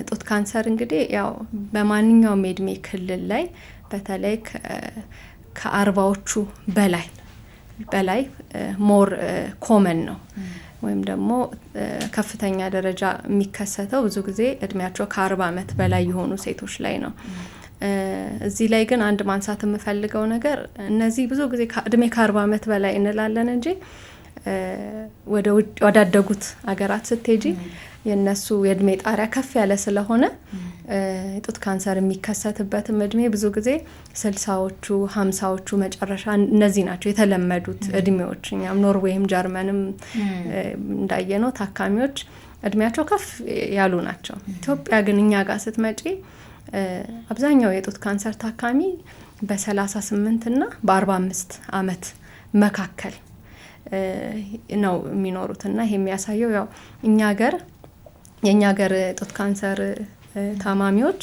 ጡት ካንሰር እንግዲህ ያው በማንኛውም የእድሜ ክልል ላይ በተለይ ከ40ዎቹ በላይ ሞር ኮመን ነው ወይም ደግሞ ከፍተኛ ደረጃ የሚከሰተው ብዙ ጊዜ እድሜያቸው ከ40 ዓመት በላይ የሆኑ ሴቶች ላይ ነው። እዚህ ላይ ግን አንድ ማንሳት የምፈልገው ነገር እነዚህ ብዙ ጊዜ እድሜ ከ40 ዓመት በላይ እንላለን እንጂ ወዳደጉት አገራት ስትሄጂ የነሱ የእድሜ ጣሪያ ከፍ ያለ ስለሆነ የጡት ካንሰር የሚከሰትበትም እድሜ ብዙ ጊዜ 60ዎቹ 50ዎቹ መጨረሻ እነዚህ ናቸው የተለመዱት እድሜዎች። እኛም ኖርዌይም ጀርመንም እንዳየነው ታካሚዎች እድሜያቸው ከፍ ያሉ ናቸው። ኢትዮጵያ ግን እኛ ጋር ስትመጪ አብዛኛው የጡት ካንሰር ታካሚ በ38 እና በ45 ዓመት መካከል ነው የሚኖሩት እና ይሄ የሚያሳየው ያው የእኛ ሀገር ጡት ካንሰር ታማሚዎች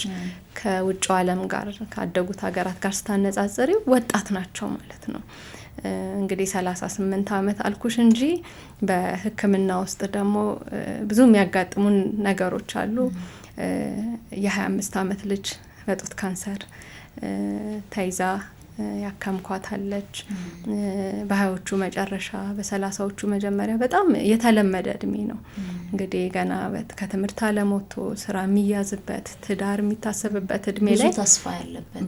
ከውጭው ዓለም ጋር ካደጉት ሀገራት ጋር ስታነጻጽሪው ወጣት ናቸው ማለት ነው። እንግዲህ 38 ዓመት አልኩሽ እንጂ በሕክምና ውስጥ ደግሞ ብዙ የሚያጋጥሙን ነገሮች አሉ። የ25 ዓመት ልጅ በጡት ካንሰር ተይዛ ያከምኳታለች። በ20ዎቹ መጨረሻ በ30ዎቹ መጀመሪያ በጣም የተለመደ እድሜ ነው። እንግዲህ ገና ከትምህርት ዓለም ወጥቶ ስራ የሚያዝበት ትዳር የሚታሰብበት እድሜ ላይ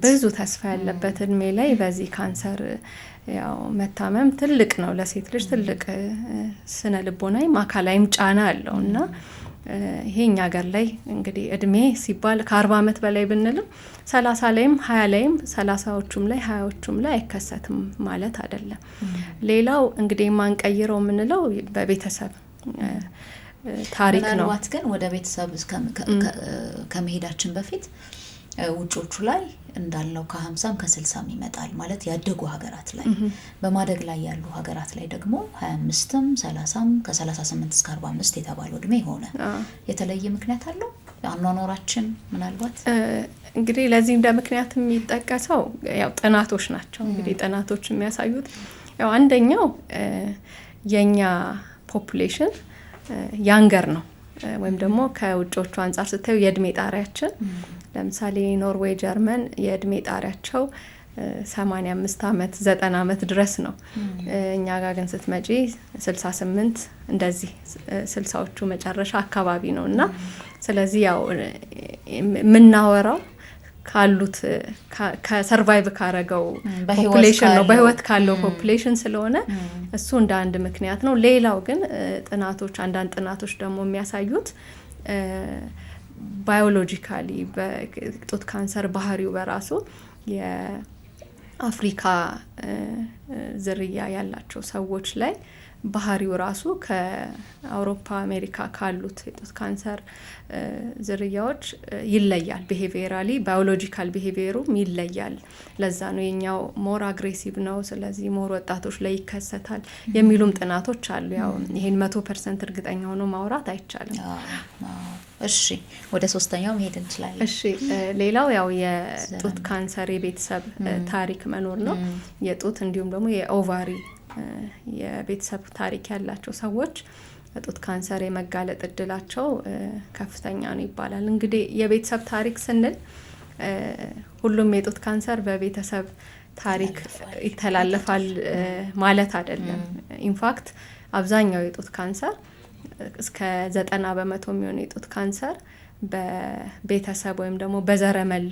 ብዙ ተስፋ ያለበት እድሜ ላይ በዚህ ካንሰር ያው መታመም ትልቅ ነው ለሴት ልጅ ትልቅ ስነ ልቦናዊም አካላዊም ጫና አለው እና ይሄኛ ሀገር ላይ እንግዲህ እድሜ ሲባል ከ40 ዓመት በላይ ብንልም 30 ላይም 20 ላይም 30ዎቹም ላይ 20ዎቹም ላይ አይከሰትም ማለት አይደለም። ሌላው እንግዲህ ማንቀይረው የምንለው በቤተሰብ ታሪክ ነው። ምናልባት ግን ወደ ቤተሰብ ከመሄዳችን በፊት ውጮቹ ላይ እንዳልነው ከ50ም ከ60ም ይመጣል ማለት ያደጉ ሀገራት ላይ። በማደግ ላይ ያሉ ሀገራት ላይ ደግሞ 25ም 30ም ከ38 እስከ 45 የተባለው እድሜ ሆነ። የተለየ ምክንያት አለው አኗኗራችን? ምናልባት እንግዲህ ለዚህ እንደ ምክንያት የሚጠቀሰው ያው ጥናቶች ናቸው። እንግዲህ ጥናቶች የሚያሳዩት ያው አንደኛው የኛ ፖፑሌሽን ያንገር ነው ወይም ደግሞ ከውጮቹ አንጻር ስታዩ የእድሜ ጣሪያችን ለምሳሌ ኖርዌይ፣ ጀርመን የእድሜ ጣሪያቸው 85 ዓመት 90 ዓመት ድረስ ነው። እኛ ጋር ግን ስትመጪ 68 እንደዚህ 60ዎቹ መጨረሻ አካባቢ ነው እና ስለዚህ ያው የምናወራው ካሉት ከሰርቫይቭ ካረገው ፖፑሌሽን ነው በህይወት ካለው ፖፑሌሽን ስለሆነ እሱ እንደ አንድ ምክንያት ነው። ሌላው ግን አንዳንድ ጥናቶች ደግሞ የሚያሳዩት ባዮሎጂካሊ በጡት ካንሰር ባህሪው በራሱ የአፍሪካ ዝርያ ያላቸው ሰዎች ላይ ባህሪው ራሱ ከአውሮፓ አሜሪካ ካሉት የጡት ካንሰር ዝርያዎች ይለያል። ቢሄቪየራሊ ባዮሎጂካል ቢሄቪየሩም ይለያል። ለዛ ነው የኛው ሞር አግሬሲቭ ነው፣ ስለዚህ ሞር ወጣቶች ላይ ይከሰታል የሚሉም ጥናቶች አሉ። ያው ይሄን 100% እርግጠኛ ሆኖ ማውራት አይቻልም። እሺ ወደ ሶስተኛው መሄድ እንችላለን። እሺ ሌላው ያው የጡት ካንሰር የቤተሰብ ታሪክ መኖር ነው። የጡት እንዲሁም ደግሞ የኦቫሪ የቤተሰብ ታሪክ ያላቸው ሰዎች ጡት ካንሰር የመጋለጥ እድላቸው ከፍተኛ ነው ይባላል። እንግዲህ የቤተሰብ ታሪክ ስንል ሁሉም የጡት ካንሰር በቤተሰብ ታሪክ ይተላለፋል ማለት አይደለም። ኢንፋክት አብዛኛው የጡት ካንሰር እስከ 90% የሚሆን የጡት ካንሰር በቤተሰብ ወይም ደግሞ በዘረመል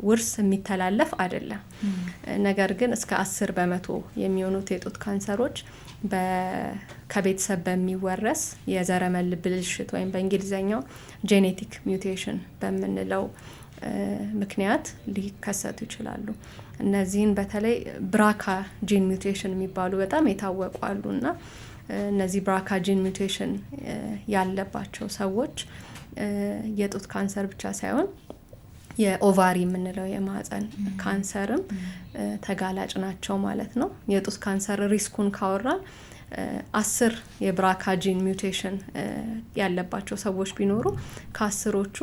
ውርስ የሚተላለፍ አይደለም። ነገር ግን እስከ 10% የሚሆኑት የጡት ካንሰሮች ከቤተሰብ በሚወረስ የዘረመል ብልሽት ወይም በእንግሊዘኛው ጄኔቲክ ሚውቴሽን በምንለው ምክንያት ሊከሰቱ ይችላሉ። እነዚህን በተለይ ብራካ ጂን ሚውቴሽን የሚባሉ በጣም የታወቁ አሉና እነዚህ ብራካ ጂን ሚውቴሽን ያለባቸው ሰዎች የጡት ካንሰር ብቻ ሳይሆን የኦቫሪ የምንለው የማህፀን ካንሰርም ተጋላጭ ናቸው ማለት ነው። የጡት ካንሰር ሪስኩን ካወራን 10 የብራካ ጂን ሚውቴሽን ያለባቸው ሰዎች ቢኖሩ ከ10ዎቹ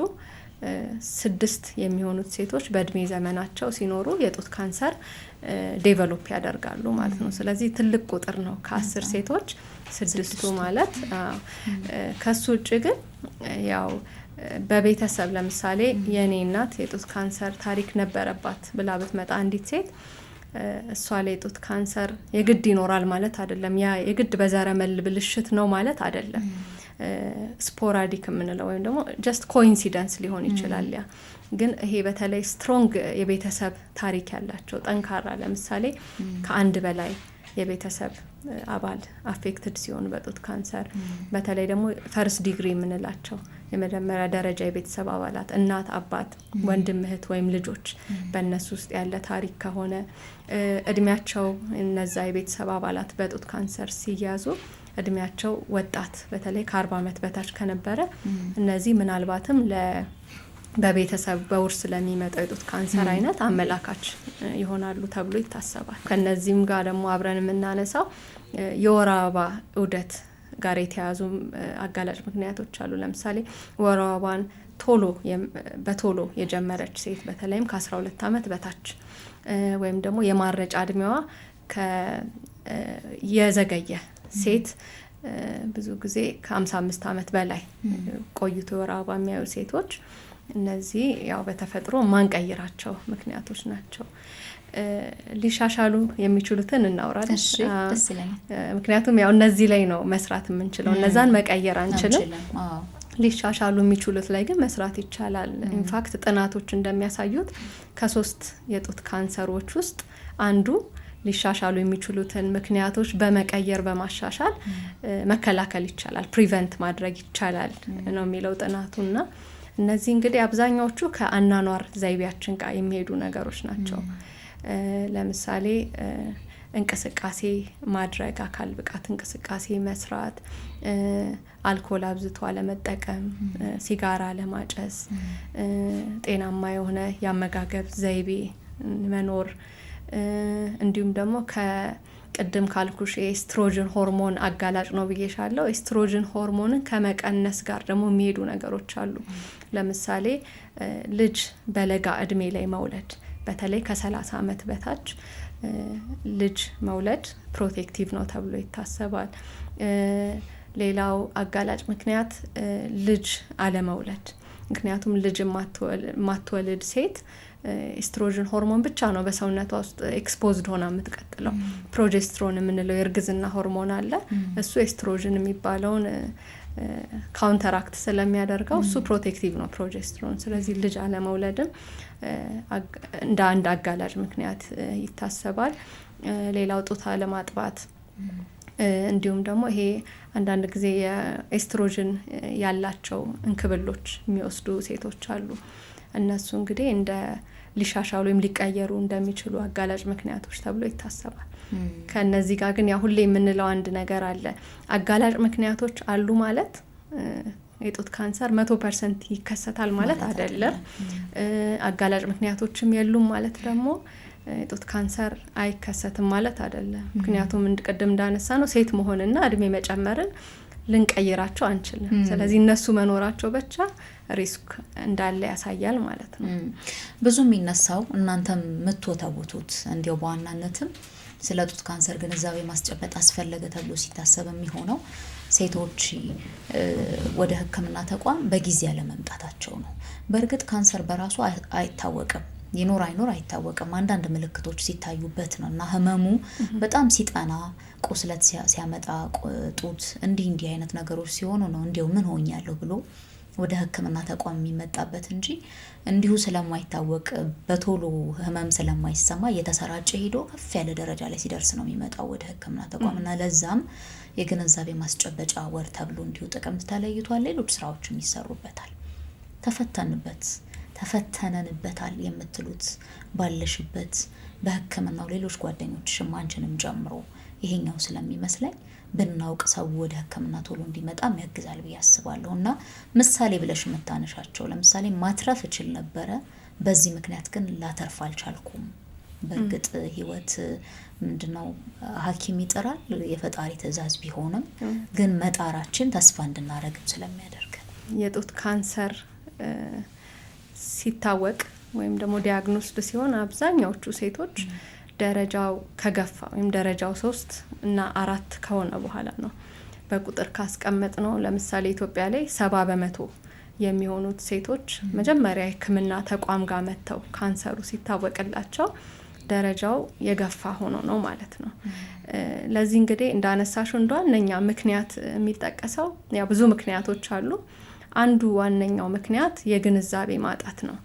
6 የሚሆኑት ሴቶች በእድሜ ዘመናቸው ሲኖሩ የጡት ካንሰር ዴቨሎፕ ያደርጋሉ ማለት ነው። ስለዚህ ትልቅ ቁጥር ነው ከ10 ሴቶች 6ቱ ማለት። ከሱ ውጭ ግን ያው በቤተሰብ ለምሳሌ የኔ እናት የጡት ካንሰር ታሪክ ነበረባት ብላ ብትመጣ አንዲት ሴት እሷ ላይ የጡት ካንሰር የግድ ይኖራል ማለት አይደለም። ያ የግድ በዘረመል ብልሽት ነው ማለት አይደለም። ስፖራዲክ የምንለው ወይም ደግሞ ጀስት ኮኢንሲደንስ ሊሆን ይችላል። ያ ግን ይሄ በተለይ ስትሮንግ የቤተሰብ ታሪክ ያላቸው ጠንካራ ለምሳሌ ከአንድ በላይ የቤተሰብ አባል አፌክትድ ሲሆን በጡት ካንሰር በተለይ ደግሞ ፈርስት ዲግሪ የምንላቸው የመጀመሪያ ደረጃ የቤተሰብ አባላት እናት፣ አባት፣ ወንድም፣ እህት ወይም ልጆች በእነሱ ውስጥ ያለ ታሪክ ከሆነ እድሜያቸው እነዛ የቤተሰብ አባላት በጡት ካንሰር ሲያዙ እድሜያቸው ወጣት በተለይ ከ40 ዓመት በታች ከነበረ እነዚህ ምናልባትም በቤተሰብ በውርስ ለሚመጣው የጡት ካንሰር አይነት አመላካች ይሆናሉ ተብሎ ይታሰባል። ከነዚህም ጋር ደግሞ አብረን የምናነሳው የወር አበባ ዑደት ጋር የተያዙ አጋላጭ ምክንያቶች አሉ። ለምሳሌ ወር አበባን በቶሎ የጀመረች ሴት በተለይም ከ12 ዓመት በታች ወይም ደግሞ የማረጫ እድሜዋ የዘገየ ሴት ብዙ ጊዜ ከ55 ዓመት በላይ ቆይቶ የወር አበባ የሚያዩ ሴቶች እነዚህ ያው በተፈጥሮ ማንቀይራቸው ምክንያቶች ናቸው። ሊሻሻሉ የሚችሉትን እናውራለን። ምክንያቱም ያው እነዚህ ላይ ነው መስራት የምንችለው። እነዛን መቀየር አንችልም። ሊሻሻሉ የሚችሉት ላይ ግን መስራት ይቻላል። ኢንፋክት ጥናቶች እንደሚያሳዩት ከ3 የጡት ካንሰሮች ውስጥ አንዱ ሊሻሻሉ የሚችሉትን ምክንያቶች በመቀየር በማሻሻል መከላከል ይቻላል፣ ፕሪቨንት ማድረግ ይቻላል ነው የሚለው ጥናቱና እነዚህ እንግዲህ አብዛኛዎቹ ከአኗኗር ዘይቤያችን ጋር የሚሄዱ ነገሮች ናቸው። ለምሳሌ እንቅስቃሴ ማድረግ፣ አካል ብቃት እንቅስቃሴ መስራት፣ አልኮል አብዝቶ አለመጠቀም፣ ሲጋራ አለማጨስ፣ ጤናማ የሆነ የአመጋገብ ዘይቤ መኖር እንዲሁም ደግሞ ከቅድም ካልኩሽ ኤስትሮጅን ሆርሞን አጋላጭ ነው ብዬሻለሁ። ኤስትሮጅን ሆርሞንን ከመቀነስ ጋር ደግሞ የሚሄዱ ነገሮች አሉ። ለምሳሌ ልጅ በለጋ እድሜ ላይ መውለድ በተለይ ከ30 ዓመት በታች ልጅ መውለድ ፕሮቴክቲቭ ነው ተብሎ ይታሰባል። ሌላው አጋላጭ ምክንያት ልጅ አለመውለድ። ምክንያቱም ልጅ ማትወልድ ሴት ኤስትሮጅን ሆርሞን ብቻ ነው በሰውነቷ ውስጥ ኤክስፖዝድ ሆና የምትቀጥለው። ፕሮጀስትሮን የምንለው የእርግዝና ሆርሞን አለ። እሱ ኤስትሮጅን የሚባለውን ካውንተራክት ስለሚያደርገው እሱ ፕሮቴክቲቭ ነው ፕሮጀስትሮን። ስለዚህ ልጅ አለመውለድም እንደ አንድ አጋላጭ ምክንያት ይታሰባል። ሌላው ጡት አለማጥባት እንዲሁም ደግሞ ይሄ አንዳንድ ጊዜ የኤስትሮጅን ያላቸው እንክብሎች የሚወስዱ ሴቶች አሉ። እነሱ እንግዲህ እንደ ሊሻሻሉ ወይም ሊቀየሩ እንደሚችሉ አጋላጭ ምክንያቶች ተብሎ ይታሰባል። ከነዚህ ጋር ግን ያ ሁሌ የምንለው አንድ ነገር አለ። አጋላጭ ምክንያቶች አሉ ማለት የጡት ካንሰር 100% ይከሰታል ማለት አይደለም። አጋላጭ ምክንያቶችም የሉም ማለት ደግሞ የጡት ካንሰር አይከሰትም ማለት አይደለም። ምክንያቱም ቅድም እንዳነሳ ነው ሴት መሆንና እድሜ መጨመርን ልንቀይራቸው አንችልም። ስለዚህ እነሱ መኖራቸው ብቻ ሪስክ እንዳለ ያሳያል ማለት ነው። ብዙ የሚነሳው እናንተም የምትወተውቱት እንዲያው በዋናነትም ስለ ጡት ካንሰር ግንዛቤ ማስጨበጥ አስፈለገ ተብሎ ሲታሰብ የሚሆነው ሴቶች ወደ ሕክምና ተቋም በጊዜ ያለመምጣታቸው ነው። በእርግጥ ካንሰር በራሱ አይታወቅም፣ ይኖር አይኖር አይታወቅም። አንዳንድ ምልክቶች ሲታዩበት ነው እና ህመሙ በጣም ሲጠና ቁስለት ሲያመጣ ጡት እንዲህ አይነት ነገሮች ሲሆኑ ነው እንዲያው ምን ሆኛለሁ ብሎ ወደ ሕክምና ተቋም የሚመጣበት እንጂ እንዲሁ ስለማይታወቅ በቶሎ ህመም ስለማይሰማ እየተሰራጨ ሄዶ ከፍ ያለ ደረጃ ላይ ሲደርስ ነው የሚመጣው ወደ ሕክምና ተቋም እና ለዛም የግንዛቤ ማስጨበጫ ወር ተብሎ እንዲሁ ጥቅምት ተለይቷል። ሌሎች ስራዎችም ይሰሩበታል። ተፈተነንበታል የምትሉት ባለሽበት በሕክምናው ሌሎች ጓደኞችሽም አንቺንም ጨምሮ ይሄኛው ስለሚመስለኝ ብናውቅ ሰው ወደ ሕክምና ቶሎ እንዲመጣም ያግዛል ብዬ አስባለሁ። እና ምሳሌ ብለሽ የምታነሻቸው ለምሳሌ ማትረፍ እችል ነበረ፣ በዚህ ምክንያት ግን ላተርፍ አልቻልኩም በእርግጥ ህይወት ምንድነው ሐኪም ይጥራል የፈጣሪ ትእዛዝ ቢሆንም ግን መጣራችን ተስፋ እንድናረግ ስለሚያደርግ የጡት ካንሰር ሲታወቅ ወይም ደግሞ ዲያግኖስድ ሲሆን አብዛኛዎቹ ሴቶች ደረጃው ከገፋ ወይም ደረጃው 3 እና 4 ከሆነ በኋላ ነው በቁጥር ካስቀመጥ ነው። ለምሳሌ ኢትዮጵያ ላይ 70% የሚሆኑት ሴቶች መጀመሪያ ህክምና ተቋም ጋር መተው ካንሰሩ ሲታወቅላቸው ደረጃው የገፋ ሆኖ ነው ማለት ነው። ለዚህ እንግዲህ እንዳነሳሽው እንደዋነኛ ምክንያት የሚጠቀሰው ያው ብዙ ምክንያቶች አሉ። አንዱ ዋነኛው ምክንያት የግንዛቤ ማጣት ነው።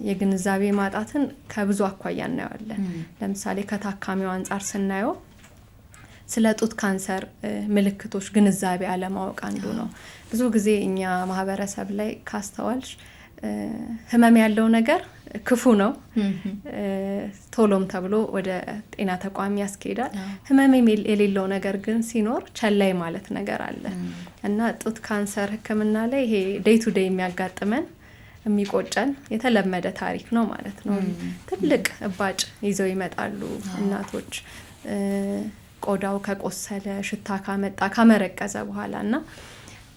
የግንዛቤ ማጣትን ከብዙ አኳያ እናየዋለን። ለምሳሌ ከታካሚው አንፃር ስናየው ስለ ጡት ካንሰር ምልክቶች ግንዛቤ አለማወቅ አንዱ ነው። ብዙ ጊዜ እኛ ማህበረሰብ ላይ ካስተዋልሽ ህመም ያለው ነገር ክፉ ነው ቶሎም ተብሎ ወደ ጤና ተቋም ያስኬዳል። ህመም የሌለው ነገር ግን ሲኖር ቸላይ ማለት ነገር አለ እና ጡት ካንሰር ህክምና ላይ ይሄ ዴይ ቱ ዴይ የሚያጋጥመን የሚቆጨን የተለመደ ታሪክ ነው ማለት ነው። ትልቅ እባጭ ይዘው ይመጣሉ እናቶች ቆዳው ከቆሰለ ሽታ ካመጣ ካመረቀዘ በኋላ እና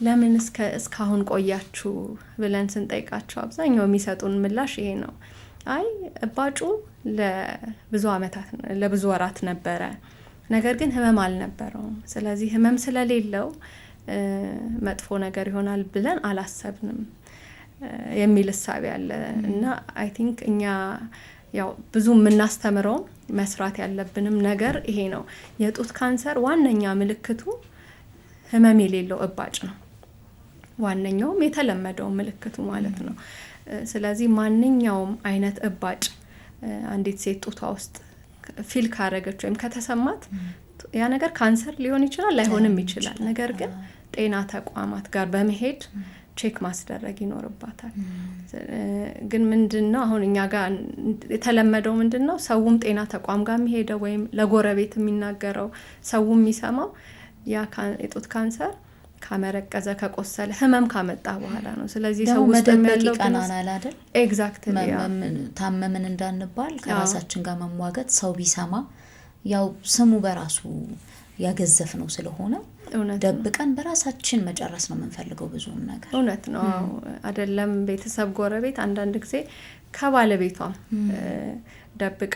ለምን እስካሁን ቆያችሁ ብለን ስንጠይቃቸው አብዛኛው የሚሰጡን ምላሽ ይሄ ነው። አይ እባጩ ለብዙ አመታት ለብዙ ወራት ነበረ፣ ነገር ግን ህመም አልነበረውም። ስለዚህ ህመም ስለሌለው መጥፎ ነገር ይሆናል ብለን አላሰብንም የሚል ሐሳብ ያለ እና አይ ቲንክ እኛ ያው ብዙ የምናስተምረው መስራት ያለብንም ነገር ይሄ ነው። የጡት ካንሰር ዋነኛ ምልክቱ ህመም የሌለው እባጭ ነው። ዋነኛውም የተለመደው ምልክቱ ማለት ነው። ስለዚህ ማንኛውም አይነት እባጭ አንዲት ሴት ጡቷ ውስጥ ፊል ካረገች ወይም ከተሰማት ያ ነገር ካንሰር ሊሆን ይችላል ላይሆንም ይችላል። ነገር ግን ጤና ተቋማት ጋር በመሄድ ቼክ ማስደረግ ይኖርባታል። ግን ምንድነው አሁን እኛ ጋር የተለመደው ምንድነው ሰውም ጤና ተቋም ጋር የሚሄደው ወይም ለጎረቤት የሚናገረው ሰውም የሚሰማው ያ የጡት ካንሰር ካመረቀዘ ከቆሰለ ህመም ካመጣ በኋላ ነው። ስለዚህ ሰው ውስጥ የሚያለው ቀናናል አይደል ኤግዛክትሊ ታመምን እንዳንባል ከራሳችን ጋር መሟገት ሰው ቢሰማ ያው ስሙ በራሱ ያገዘፍ ነው ስለሆነ ደብቀን በራሳችን መጨረስ ነው የምንፈልገው ብዙም ነገር እውነት ነው አይደለም። ቤተሰብ ጎረቤት አንዳንድ ጊዜ ከባለቤቷም ደብቃ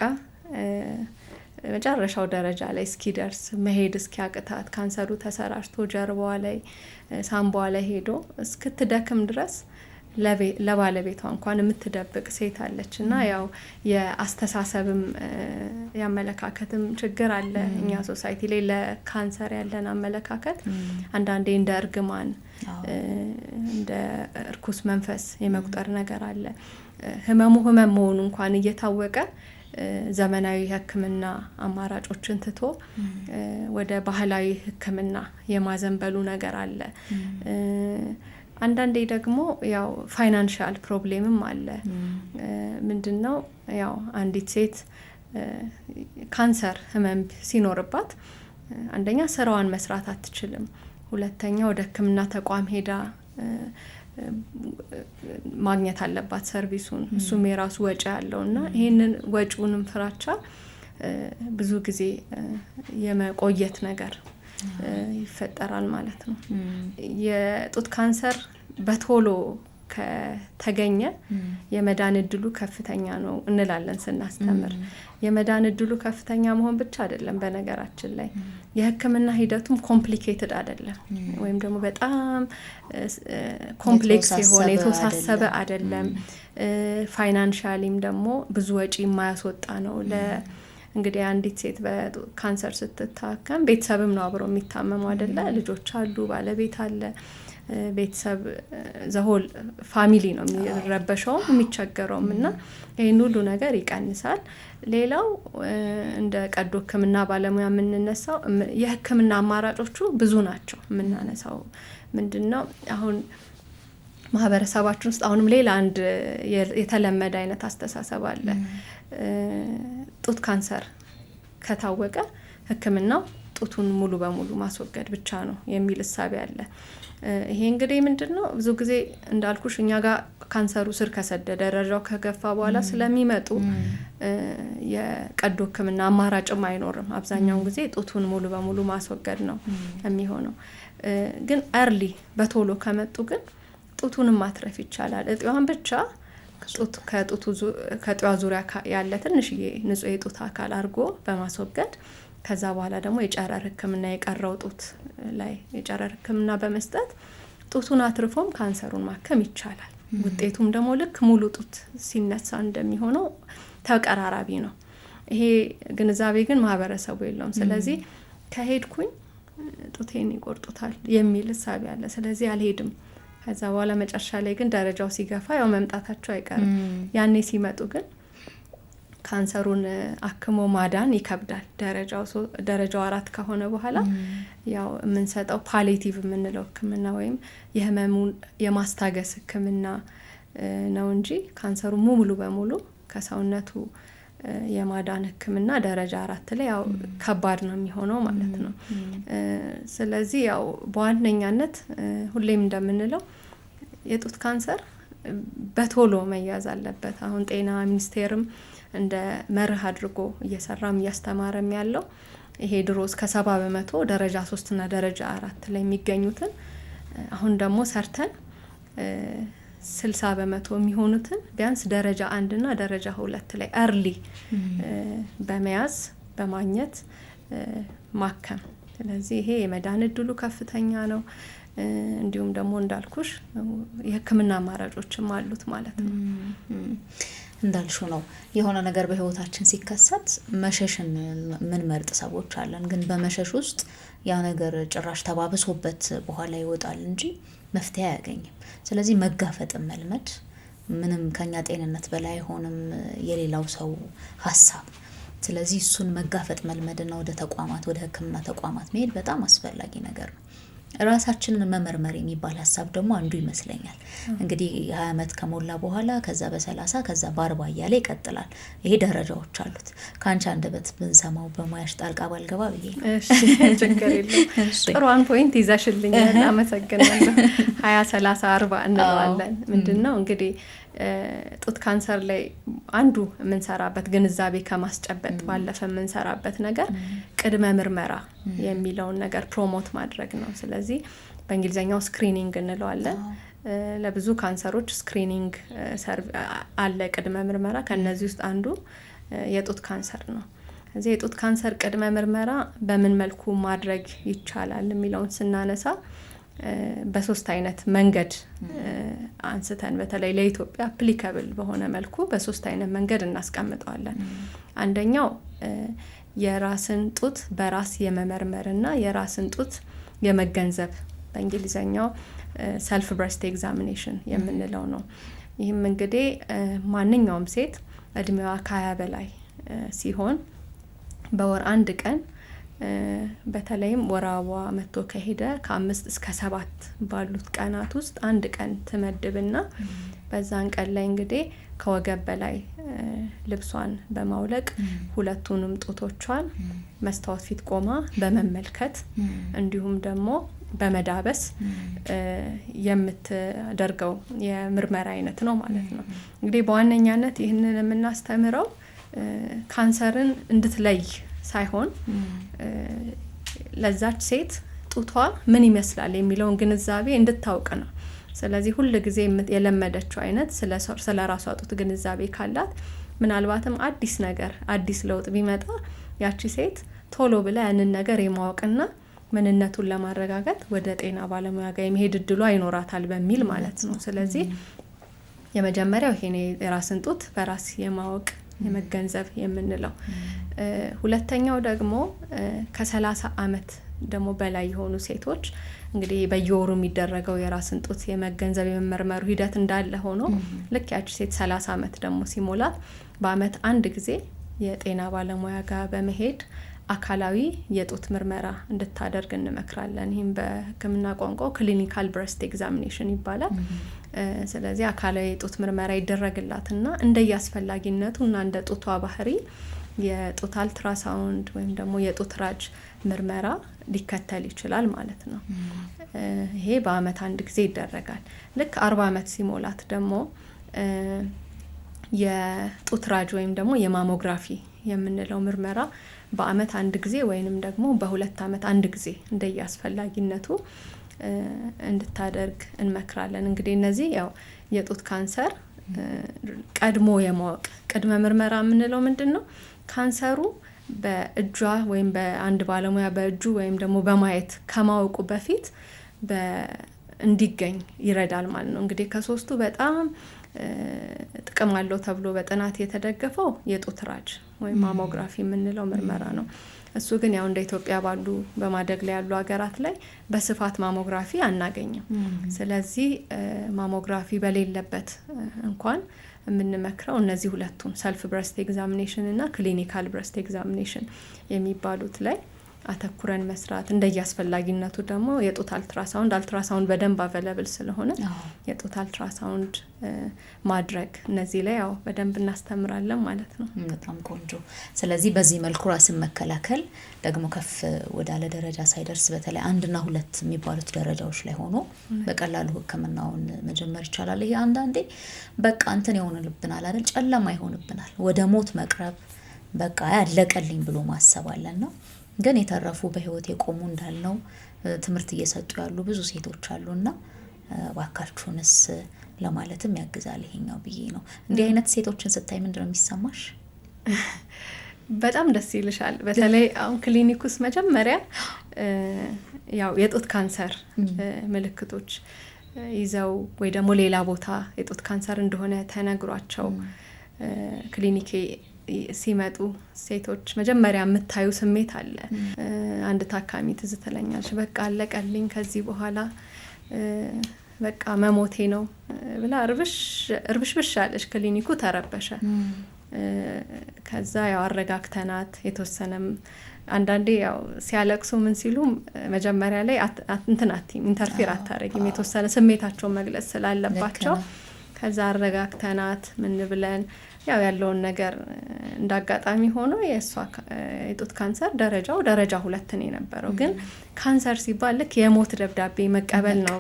መጨረሻው ደረጃ ላይ እስኪደርስ መሄድ እስኪያቅታት ካንሰሩ ተሰራጭቶ ጀርባዋ ላይ ሳምባዋ ላይ ሄዶ እስክትደክም ድረስ ለባለቤቷ እንኳን የምትደብቅ ሴት አለች እና ያው የአስተሳሰብም ያመለካከትም ችግር አለ። እኛ ሶሳይቲ ላይ ለካንሰር ያለን አመለካከት አንዳንዴ እንደ እርግማን እንደ እርኩስ መንፈስ የመቁጠር ነገር አለ። ህመሙ ህመም መሆኑ እንኳን እየታወቀ ዘመናዊ ህክምና አማራጮችን ትቶ ወደ ባህላዊ ህክምና የማዘንበሉ ነገር አለ። አንዳንዴ ደግሞ ያው ፋይናንሻል ፕሮብሌምም አለ። ምንድነው ያው አንዲት ሴት ካንሰር ህመም ሲኖርባት አንደኛ ስራዋን መስራት አትችልም፣ ሁለተኛ ወደ ህክምና ተቋም ሄዳ ማግኘት አለባት ሰርቪሱን። እሱም የራሱ ወጪ ያለው እና ይሄንን ወጪውንም ፍራቻ ብዙ ጊዜ የመቆየት ነገር ይፈጠራል ማለት ነው። የጡት ካንሰር በቶሎ ከተገኘ የመዳን እድሉ ከፍተኛ ነው እንላለን ስናስተምር። የመዳን እድሉ ከፍተኛ መሆን ብቻ አይደለም፣ በነገራችን ላይ የህክምና ሂደቱም ኮምፕሊኬትድ አይደለም ወይም ደግሞ በጣም ኮምፕሌክስ የሆነ የተወሳሰበ አይደለም። ፋይናንሻሊም ደግሞ ብዙ ወጪ የማያስወጣ ነው። እንግዲህ አንዲት ሴት በካንሰር ስትታከም ቤተሰብም ነው አብሮ የሚታመመው አይደለ? ልጆች አሉ፣ ባለቤት አለ፣ ቤተሰብ ዘሆል ፋሚሊ ነው የሚረበሸውም የሚቸገረውም እና ይህን ሁሉ ነገር ይቀንሳል። ሌላው እንደ ቀዶ ህክምና ባለሙያ የምንነሳው የህክምና አማራጮቹ ብዙ ናቸው። የምናነሳው ምንድነው አሁን ማህበረሰባችን ውስጥ አሁንም ሌላ አንድ የተለመደ አይነት አስተሳሰብ አለ። ጡት ካንሰር ከታወቀ ህክምናው ጡቱን ሙሉ በሙሉ ማስወገድ ብቻ ነው የሚል እሳቤ አለ። ይሄ እንግዲህ ምንድነው ብዙ ጊዜ እንዳልኩሽ እኛ ጋር ካንሰሩ ስር ከሰደደ ደረጃው ከገፋ በኋላ ስለሚመጡ የቀዶ ሕክምና አማራጭም አይኖርም። አብዛኛውን ጊዜ ጡቱን ሙሉ በሙሉ ማስወገድ ነው የሚሆነው። ግን እርሊ በቶሎ ከመጡ ግን ጡቱንም ማትረፍ ይቻላል። እጢዋን ብቻ ከእጢዋ ዙሪያ ያለ ትንሽዬ ንጹህ የጡት አካል አድርጎ በማስወገድ ከዛ በኋላ ደግሞ የጨረር ሕክምና የቀረው ጡት ላይ የጨረር ሕክምና በመስጠት ጡቱን አትርፎም ካንሰሩን ማከም ይቻላል። ውጤቱም ደግሞ ልክ ሙሉ ጡት ሲነሳ እንደሚሆነው ተቀራራቢ ነው። ይሄ ግንዛቤ ግን ማህበረሰቡ የለውም። ስለዚህ ከሄድኩኝ ጡቴን ይቆርጡታል የሚል እሳቤ አለ። ስለዚህ አልሄድም። ከዛ በኋላ መጨረሻ ላይ ግን ደረጃው ሲገፋ ያው መምጣታቸው አይቀርም። ያኔ ሲመጡ ግን ካንሰሩን አክሞ ማዳን ይከብዳል። ደረጃው 4 ከሆነ በኋላ ያው የምንሰጠው ፓሊቲቭ የምንለው ሕክምና ወይም የህመሙን የማስታገስ ሕክምና ነው እንጂ ካንሰሩ ሙሉ በሙሉ ከሰውነቱ የማዳን ሕክምና ደረጃ 4 ላይ ያው ከባድ ነው የሚሆነው ማለት ነው። ስለዚህ ያው በዋነኛነት ሁሌም እንደምንለው የጡት ካንሰር በቶሎ መያዝ አለበት። አሁን ጤና ሚኒስቴርም እንደ መርህ አድርጎ እየሰራም እያስተማረም ያለው ይሄ ድሮ እስከ 70% ደረጃ 3 እና ደረጃ 4 ላይ የሚገኙትን አሁን ደግሞ ሰርተን 60% የሚሆኑትን ቢያንስ ደረጃ 1 እና ደረጃ 2 ላይ እርሊ በመያዝ በማግኘት ማከም። ስለዚህ ይሄ የመዳን እድሉ ከፍተኛ ነው። እንዲሁም ደግሞ እንዳልኩሽ የህክምና አማራጮችም አሉት ማለት ነው። እንዳልሹ ነው የሆነ ነገር በህይወታችን ሲከሰት መሸሽን ምን መርጥ ሰዎች አለን። ግን በመሸሽ ውስጥ ያ ነገር ጭራሽ ተባብሶበት በኋላ ይወጣል እንጂ መፍትሄ አያገኝም። ስለዚህ መጋፈጥን መልመድ ምንም ከኛ ጤንነት በላይ አይሆንም የሌላው ሰው ሀሳብ። ስለዚህ እሱን መጋፈጥ መልመድና ወደ ተቋማት ወደ ህክምና ተቋማት መሄድ በጣም አስፈላጊ ነገር ነው። ራሳችንን መመርመር የሚባል ሀሳብ ደግሞ አንዱ ይመስለኛል። እንግዲህ 20 ዓመት ከሞላ በኋላ ከዛ በ30 ከዛ በ40 እያለ ይቀጥላል። ይሄ ደረጃዎች አሉት። ከአንቺ አንደበት ብንሰማው በሙያሽ ጣልቃ ባልገባ ብዬ ነው። እሺ ችግር የለም። ጥሩን ፖይንት ይዛሽልኛል። አመሰግናለሁ። 20 30 40 እንለዋለን። ምንድነው እንግዲህ ጡት ካንሰር ላይ አንዱ የምንሰራበት ግንዛቤ ከማስጨበጥ ባለፈ የምንሰራበት ነገር ቅድመ ምርመራ የሚለውን ነገር ፕሮሞት ማድረግ ነው። ስለዚህ በእንግሊዝኛው ስክሪኒንግ እንለዋለን። ለብዙ ካንሰሮች ስክሪኒንግ አለ፣ ቅድመ ምርመራ። ከነዚህ ውስጥ አንዱ የጡት ካንሰር ነው። ስለዚህ የጡት ካንሰር ቅድመ ምርመራ በምን መልኩ ማድረግ ይቻላል የሚለውን ስናነሳ በሶስት አይነት መንገድ አንስተን በተለይ ለኢትዮጵያ አፕሊካብል በሆነ መልኩ በሶስት አይነት መንገድ እናስቀምጠዋለን። አንደኛው የራስን ጡት በራስ የመመርመርና የራስን ጡት የመገንዘብ በእንግሊዝኛው ሰልፍ ብሬስት ኤግዛሚኔሽን የምንለው ነው። ይህም እንግዲህ ማንኛውም ሴት እድሜዋ ከ20 በላይ ሲሆን በወር 1 ቀን በተለይም ወር አበባ መጥቶ ከሄደ ከ5 እስከ 7 ባሉት ቀናት ውስጥ 1 ቀን ትመድብና በዛን ቀን ላይ እንግዲህ ከወገብ በላይ ልብሷን በማውለቅ ሁለቱንም ጡቶቿን መስታወት ፊት ቆማ በመመልከት እንዲሁም ደግሞ በመዳበስ የምትደርገው የምርመራ አይነት ነው ማለት ነው። እንግዲህ በዋነኛነት ይህንን የምናስተምረው ካንሰርን እንድትለይ ሳይሆን ለዛች ሴት ጡቷ ምን ይመስላል የሚለውን ግንዛቤ እንድታውቅ ነው። ስለዚህ ሁሉ ጊዜ የለመደችው አይነት ስለ ራሷ ጡት ግንዛቤ ካላት ምናልባትም አዲስ ነገር አዲስ ለውጥ ቢመጣ ያቺ ሴት ቶሎ ብላ ያንን ነገር የማወቅና ምንነቱን ለማረጋገጥ ወደ ጤና ባለሙያ ጋር የመሄድ እድሉ ይኖራታል በሚል ማለት ነው። ስለዚህ የመጀመሪያው ይሄ የራስን ጡት በራስ የማወቅ የመገንዘብ የምንለው። ሁለተኛው ደግሞ ከ30 ዓመት ደግሞ በላይ የሆኑ ሴቶች እንግዲህ በየወሩ የሚደረገው የራስን ጡት የመገንዘብ የመመርመሩ ሂደት እንዳለ ሆኖ ልክ ያቺ ሴት 30 ዓመት ደግሞ ሲሞላት በአመት 1 ጊዜ የጤና ባለሙያ ጋር በመሄድ አካላዊ የጡት ምርመራ እንድታደርግ እንመክራለን። ይህም በሕክምና ቋንቋው ክሊኒካል ብሬስት ኤግዛሚኔሽን ይባላል። ስለዚህ አካላዊ የጡት ምርመራ ይደረግላትና እንደየአስፈላጊነቱ እና እንደ ጡቷ ባህሪ የጡት አልትራሳውንድ ወይም ደግሞ የጡት ራጅ ምርመራ ሊከተል ይችላል ማለት ነው። ይሄ በአመት አንድ ጊዜ ይደረጋል። ልክ 40 አመት ሲሞላት ደግሞ የጡት ራጅ ወይም ደግሞ የማሞግራፊ የምንለው ምርመራ በአመት አንድ ጊዜ ወይንም ደግሞ በ2 አመት አንድ ጊዜ እንደየአስፈላጊነቱ እንድታደርግ እንመክራለን። እንግዲህ እነዚህ ያው የጡት ካንሰር ቀድሞ የማወቅ ቅድመ ምርመራ የምንለው ምንድን ነው? ካንሰሩ በእጇ ወይም በአንድ ባለሙያ በእጁ ወይም ደግሞ በማየት ከማወቁ በፊት እንዲገኝ ይረዳል ማለት ነው። እንግዲህ ከሶስቱ በጣም ጥቅም አለው ተብሎ በጥናት የተደገፈው የጡት ራጅ ወይም ማሞግራፊ የምንለው ምርመራ ነው። እሱ ግን ያው እንደ ኢትዮጵያ ባሉ በማደግ ላይ ያሉ ሀገራት ላይ በስፋት ማሞግራፊ አናገኝም። ስለዚህ ማሞግራፊ በሌለበት እንኳን የምንመክረው እነዚህ ሁለቱን ሰልፍ ብረስት ኤግዛሚኔሽን እና ክሊኒካል ብረስት ኤግዛሚኔሽን የሚባሉት ላይ አተኩረን መስራት፣ እንደየአስፈላጊነቱ ደግሞ የጡት አልትራሳውንድ በደንብ አቬለብል ስለሆነ የጡት አልትራሳውንድ ማድረግ፣ እነዚህ ላይ ያው በደንብ እናስተምራለን ማለት ነው። በጣም ቆንጆ። ስለዚህ በዚህ መልኩ ራስን መከላከል ደግሞ ከፍ ወዳለ ደረጃ ሳይደርስ በተለይ 1 እና 2 የሚባሉት ደረጃዎች ላይ ሆኖ በቀላሉ ሕክምናውን መጀመር ይቻላል። ይሄ አንዳንዴ በቃ እንትን ይሆንልብናል አይደል? ጨለማ ይሆንብናል፣ ወደ ሞት መቅረብ፣ በቃ ያለቀልኝ ብሎ ማሰብ አለና ግን የተረፉ በህይወት የቆሙ እንዳልነው ትምህርት እየሰጡ ያሉ ብዙ ሴቶች አሉና ዋካችሁንስ ለማለትም ያግዛል ይሄኛው ብዬ ነው። እንዲህ አይነት ሴቶችን ስታይ ምንድነው የሚሰማሽ? በጣም ደስ ይልሻል። በተለይ አሁን ክሊኒክ ውስጥ መጀመሪያ ያው የጡት ካንሰር ምልክቶች ይዘው ወይ ደግሞ ሌላ ቦታ የጡት ካንሰር እንደሆነ ተነግሯቸው ክሊኒክ ሲመጡ ሴቶች መጀመሪያ የምታዩ ስሜት አለ። አንድ ታካሚ ትዝ ትለኛለች፣ በቃ አለቀልኝ ከዚህ በኋላ በቃ መሞቴ ነው ብላ እርብሽብሽ አለች። ክሊኒኩ ተረበሸ። ከዛ ያው አረጋግተናት የተወሰነም አንዳንዴ ያው ሲያለቅሱ ምን ሲሉ መጀመሪያ ላይ ኢንተርፌር አታረጊም የተወሰነ ስሜታቸውን መግለጽ ስላለባቸው ከዛ አረጋግተናት ምን ብለን ያው ያለውን ነገር እንዳጋጣሚ ሆኖ የእሷ የጡት ካንሰር ደረጃው ደረጃ 2 ነው የነበረው። ግን ካንሰር ሲባል ልክ የሞት ደብዳቤ መቀበል ነው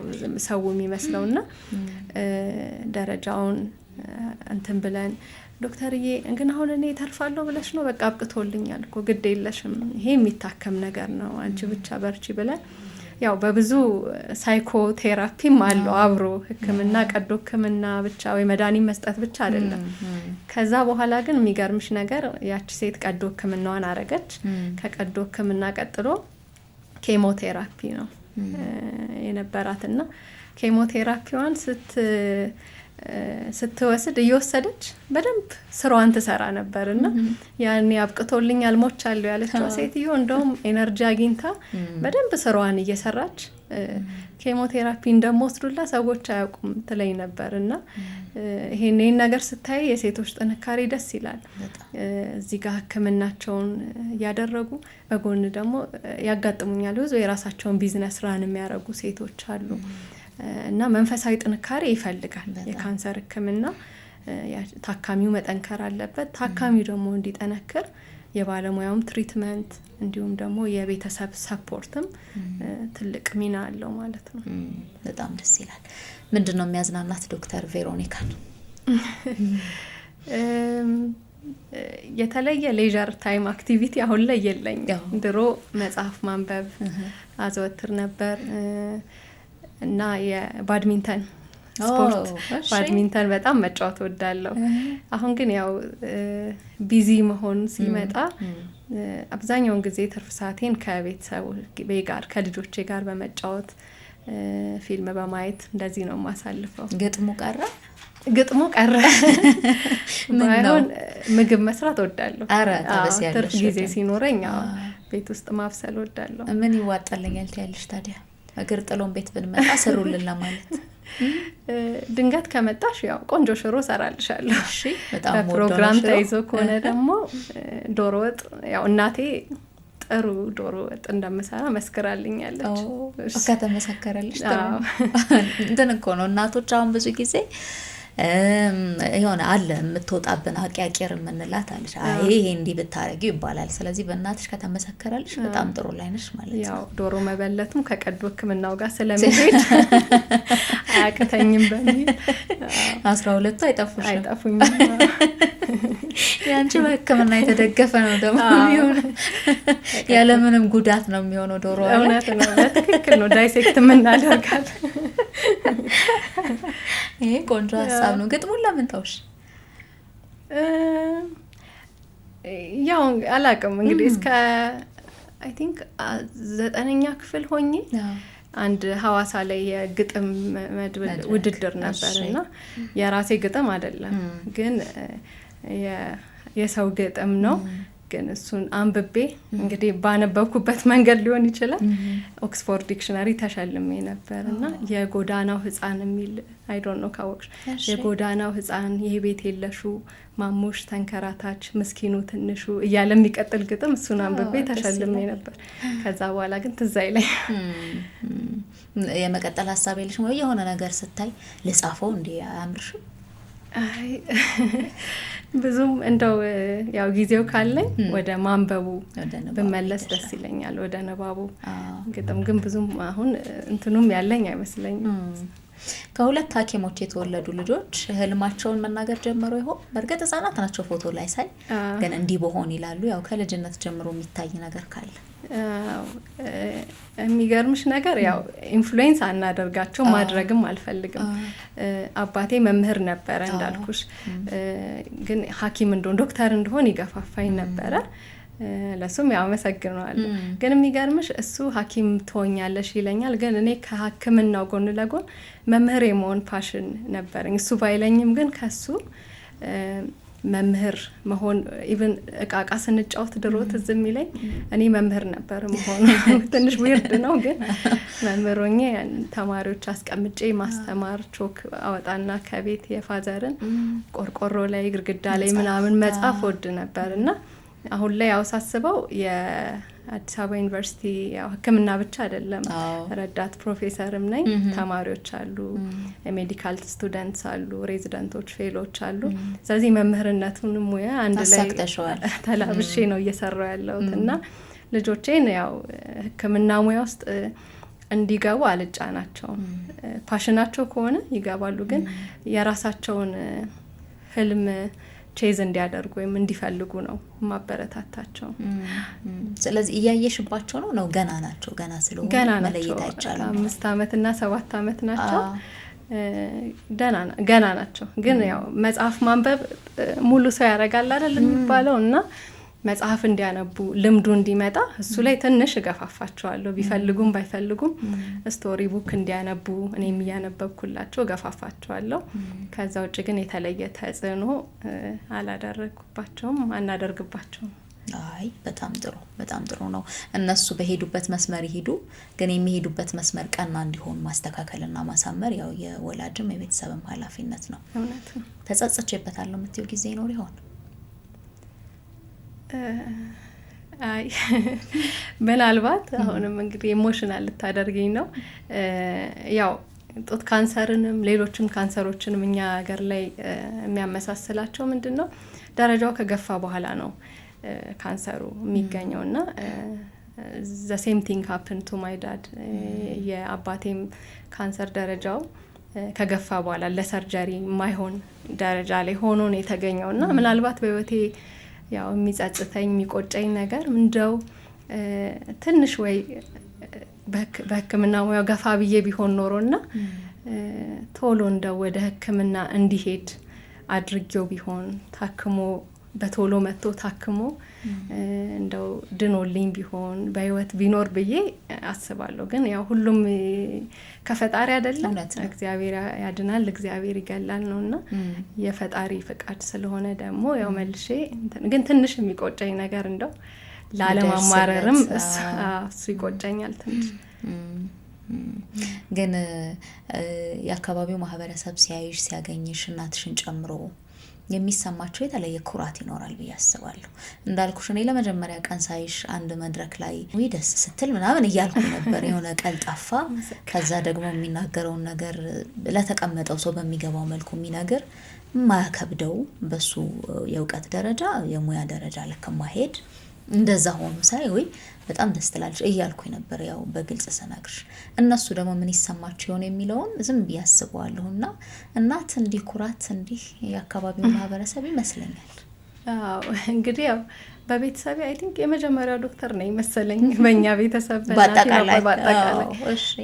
ሰው የሚመስለውና ደረጃውን እንትን ብለን ዶክተርዬ ግን አሁን እኔ ተርፋለሁ ብለሽ ነው? በቃ አብቅቶልኛል እኮ ግድ የለሽም፣ ይሄ የሚታከም ነገር ነው፣ አንቺ ብቻ በርቺ ብለን ያው በብዙ ሳይኮቴራፒም አለው አብሮ ሕክምና ቀዶ ሕክምና ብቻ ወይ መድኃኒት መስጠት ብቻ አይደለም። ከዛ በኋላ ግን የሚገርምሽ ነገር ያቺ ሴት ቀዶ ሕክምናዋን አረገች። ከቀዶ ሕክምና ቀጥሎ ኬሞቴራፒ ነው የነበራትና ኬሞቴራፒዋን ስትወስድ እየወሰደች በደንብ ስራዋን ትሰራ ነበርና ያኔ አብቅቶልኝ አልሞቻለሁ ያለችው ሴትዮ እንደውም ኤነርጂ አግኝታ በደንብ ስራዋን እየሰራች ኬሞቴራፒ እንደምወስዱላ ሰዎች አያውቁም ትለኝ ነበርና ይሄን ነገር ስታይ የሴቶች ጥንካሬ ደስ ይላል። እዚህ ጋር ህክምናቸውን ያደረጉ በጎን ደግሞ ያጋጥሙኛል ብዙ የራሳቸውን ቢዝነስ ራን የሚያደርጉ ሴቶች አሉ። እና መንፈሳዊ ጥንካሬ ይፈልጋል የካንሰር ህክምና። ታካሚው መጠንከር አለበት። ታካሚው ደግሞ እንዲጠነክር የባለሙያውም ትሪትመንት እንዲሁም ደግሞ የቤተሰብ ሰፖርትም ትልቅ ሚና አለው ማለት ነው። በጣም ደስ ይላል። ምንድነው የሚያዝናናት ዶክተር ቬሮኒካን? የተለየ ሌጀር ታይም አክቲቪቲ አሁን ላይ የለኝም። ድሮ መጽሐፍ ማንበብ አዘወትር ነበር እና የባድሚንተን ስፖርት ባድሚንተን በጣም መጫወት ወዳለሁ። አሁን ግን ያው ቢዚ መሆን ሲመጣ አብዛኛውን ጊዜ ትርፍ ሰዓቴን ከቤተሰቤ ጋር ከልጆቼ ጋር በመጫወት ፊልም በማየት እንደዚህ ነው የማሳልፈው። ግጥሙ ቀረ ባይሆን ምግብ መስራት ወዳለሁ። ትርፍ ጊዜ ሲኖረኝ ቤት ውስጥ ማብሰል ወዳለሁ። ምን ይዋጣልኛል ትያለሽ ታዲያ? እግር ጥሎን ቤት ብንመጣ ስሩልን ለማለት ድንገት ከመጣሽ ያው ቆንጆ ሽሮ ሰራልሻለሁ። እሺ፣ በጣም ፕሮግራም ተይዞ ከሆነ ደግሞ ዶሮ ወጥ ያው እናቴ ጥሩ ዶሮ ወጥ እንደምሰራ መስክራልኛለች። ከተመሰከረልሽ እንትን እኮ ነው እናቶች አሁን ብዙ ጊዜ የሆነ አለ የምትወጣብን አቂያቂር የምንላት አለች። አይ ይሄ እንዲህ ብታረጊው ይባላል። ስለዚህ በእናትሽ ከተመሰከረልሽ በጣም ጥሩ ላይ ነሽ ማለት ነው። ያው ዶሮ መበለቱም ከቀዶ ሕክምናው ጋር ስለሚሄድ አያቅተኝም በሚል 12ቱ አይጠፉኝም። ያንቺ በሕክምና የተደገፈ ነው ደግሞ የሚሆነው ያለምንም ጉዳት ነው የሚሆነው ዶሮ። እውነት ነው፣ በትክክል ነው። ዳይሴክት የምናደርጋል። ይሄ ቆንጆ ሀሳብ ነው። ግጥሙን ለምን ተውሽ? ያው አላውቅም እንግዲህ እስከ አይ ቲንክ 9ኛ ክፍል ሆኜ አንድ ሐዋሳ ላይ የግጥም ውድድር ነበር እና የራሴ ግጥም አይደለም ግን የሰው ግጥም ነው። ግን እሱን አንብቤ እንግዲህ ባነበብኩበት መንገድ ሊሆን ይችላል ኦክስፎርድ ዲክሽነሪ ተሸልሜ ነበር እና የጎዳናው ሕፃን የሚል አይ ዶንት ኖ ካወቅሽ፣ የጎዳናው ሕፃን ይሄ ቤት የለሹ ማሙሽ ተንከራታች ምስኪኑ ትንሹ እያለ የሚቀጥል ግጥም እሱን አንብቤ ተሸልሜ ነበር። ከዛ በኋላ ግን ትዝ አይለኝ። የመቀጠል ሀሳብ የለሽም ወይ? የሆነ ነገር ስታይ ልጻፈው እንዴ አያምርሽም? አይ ብዙም እንደው ያው ጊዜው ካለኝ ወደ ማንበቡ ብመለስ ደስ ይለኛል፣ ወደ ንባቡ። ግጥም ግን ብዙም አሁን እንትኑም ያለኝ አይመስለኝም። ከሁለት ሐኪሞች የተወለዱ ልጆች ህልማቸውን መናገር ጀመሩ ይሆን? በእርግጥ ህጻናት ናቸው ፎቶ ላይ ሳይ፣ ግን እንዲህ በሆን ይላሉ። ያው ከልጅነት ጀምሮ የሚታይ ነገር ካለ የሚገርምሽ ነገር ያው ኢንፍሉዌንስ አናደርጋቸው፣ ማድረግም አልፈልግም። አባቴ መምህር ነበረ እንዳልኩሽ፣ ግን ሐኪም እንደሆን ዶክተር እንደሆን ይገፋፋኝ ነበረ። ለሱም ያው አመሰግነዋለሁ። ግን የሚገርምሽ እሱ ሐኪም ትሆኛለሽ ይለኛል፣ ግን እኔ ከሕክምናው ጎን ለጎን መምህር የመሆን ፓሽን ነበረኝ። እሱ ባይለኝም ግን ከሱ መምህር መሆን ኢቭን እቃቃ ስንጫወት ድሮ ትዝ የሚለኝ እኔ መምህር ነበር መሆኑ። ትንሽ ዊርድ ነው፣ ግን መምህር ሆኜ ተማሪዎች አስቀምጬ ማስተማር፣ ቾክ አወጣና ከቤት የፋዘርን ቆርቆሮ ላይ ግድግዳ ላይ ምናምን መጻፍ ወድ ነበር እና አሁን ላይ ያው ሳስበው የአዲስ አበባ ዩኒቨርሲቲ ያው ሕክምና ብቻ አይደለም፣ ረዳት ፕሮፌሰርም ነኝ። ተማሪዎች አሉ፣ ሜዲካል ስቱደንትስ አሉ፣ ሬዚደንቶች፣ ፌሎች አሉ። ስለዚህ መምህርነቱን ሙያ አንድ ላይ ተላብሼ ነው እየሰራው ያለሁት እና ልጆቼን ያው ሕክምና ሙያ ውስጥ እንዲገቡ አልጫናቸውም። ፓሽናቸው ከሆነ ይገባሉ፣ ግን የራሳቸውን ህልም ቼዝ እንዲያደርጉ ወይም እንዲፈልጉ ነው ማበረታታቸው። ስለዚህ እያየሽባቸው ነው? ገና ናቸው፣ ገና ስለሆነ መለየት አይቻልም። 5 ዓመትና 7 ዓመት ናቸው። ገና ናቸው። ግን ያው መጽሐፍ ማንበብ ሙሉ ሰው ያደርጋል አይደል የሚባለው እና መጽሐፍ እንዲያነቡ ልምዱ እንዲመጣ እሱ ላይ ትንሽ እገፋፋቸዋለሁ። ቢፈልጉም ባይፈልጉም ስቶሪ ቡክ እንዲያነቡ እኔም እያነበብኩላቸው እገፋፋቸዋለሁ። ከዛ ውጭ ግን የተለየ ተጽዕኖ አላደረግባቸውም፣ አናደርግባቸውም። አይ በጣም ጥሩ ነው። እነሱ በሄዱበት መስመር ይሄዱ፣ ግን የሚሄዱበት መስመር ቀና እንዲሆን ማስተካከልና ማሳመር ያው የወላጅም የቤተሰብም ኃላፊነት ነው። እውነት ነው። ተጸጽቼበታለሁ የምትይው ጊዜ ይኖር ይሆን? አይ ምናልባት አሁንም እንግዲህ ኢሞሽናል ልታደርገኝ ነው። ያው ጡት ካንሰርንም ሌሎችም ካንሰሮችንም እኛ ሀገር ላይ የሚያመሳስላቸው ምንድን ነው? ደረጃው ከገፋ በኋላ ነው ካንሰሩ የሚገኘው እና the same thing happened to my dad። የአባቴም ካንሰር ደረጃው ከገፋ በኋላ ለሰርጀሪ የማይሆን ደረጃ ላይ ሆኖ ነው የተገኘው እና ምናልባት በህይወቴ ያው የሚጸጽተኝ የሚቆጨኝ ነገር እንደው ትንሽ ወይ በሕክምና ሙያው ገፋ ብዬ ቢሆን ኖሮና ቶሎ እንደው ወደ ሕክምና እንዲሄድ አድርጌው ቢሆን ታክሞ በቶሎ መጥቶ ታክሞ እንደው ድኖልኝ ቢሆን በህይወት ቢኖር ብዬ አስባለሁ። ግን ያው ሁሉም ከፈጣሪ አይደለም፣ እግዚአብሔር ያድናል፣ እግዚአብሔር ይገላል ነውና የፈጣሪ ፍቃድ ስለሆነ ደግሞ ያው መልሼ ግን ትንሽ የሚቆጨኝ ነገር እንደው ላለማማረርም እሱ ይቆጨኛል ትንሽ። ግን የአካባቢው ማህበረሰብ ሲያይሽ ሲያገኝሽ እናትሽን ጨምሮ የሚሰማቸው የተለየ ኩራት ይኖራል ብዬ አስባለሁ። እንዳልኩሽ እኔ ለመጀመሪያ ቀን ሳይሽ አንድ መድረክ ላይ ደስ ስትል ምናምን እያልኩ ነበር፣ የሆነ ቀልጣፋ፣ ከዛ ደግሞ የሚናገረውን ነገር ለተቀመጠው ሰው በሚገባው መልኩ የሚነግር ማያከብደው፣ በሱ የእውቀት ደረጃ የሙያ ደረጃ ልክ ማሄድ እንደዛ ሆኖ ሳይ ወይ በጣም ደስ ትላለች እያልኩኝ ነበር። ያው በግልጽ ስነግርሽ እነሱ ደግሞ ምን ይሰማቸው ይሆን የሚለውን ዝም ብዬ አስበዋለሁና እናት እንዲህ ኩራት እንዲህ የአካባቢው ማህበረሰብ ይመስለኛል። አዎ እንግዲህ ያው በቤተሰብ አይ ቲንክ የመጀመሪያው ዶክተር ነኝ መሰለኝ በእኛ ቤተሰብ በአጠቃላይ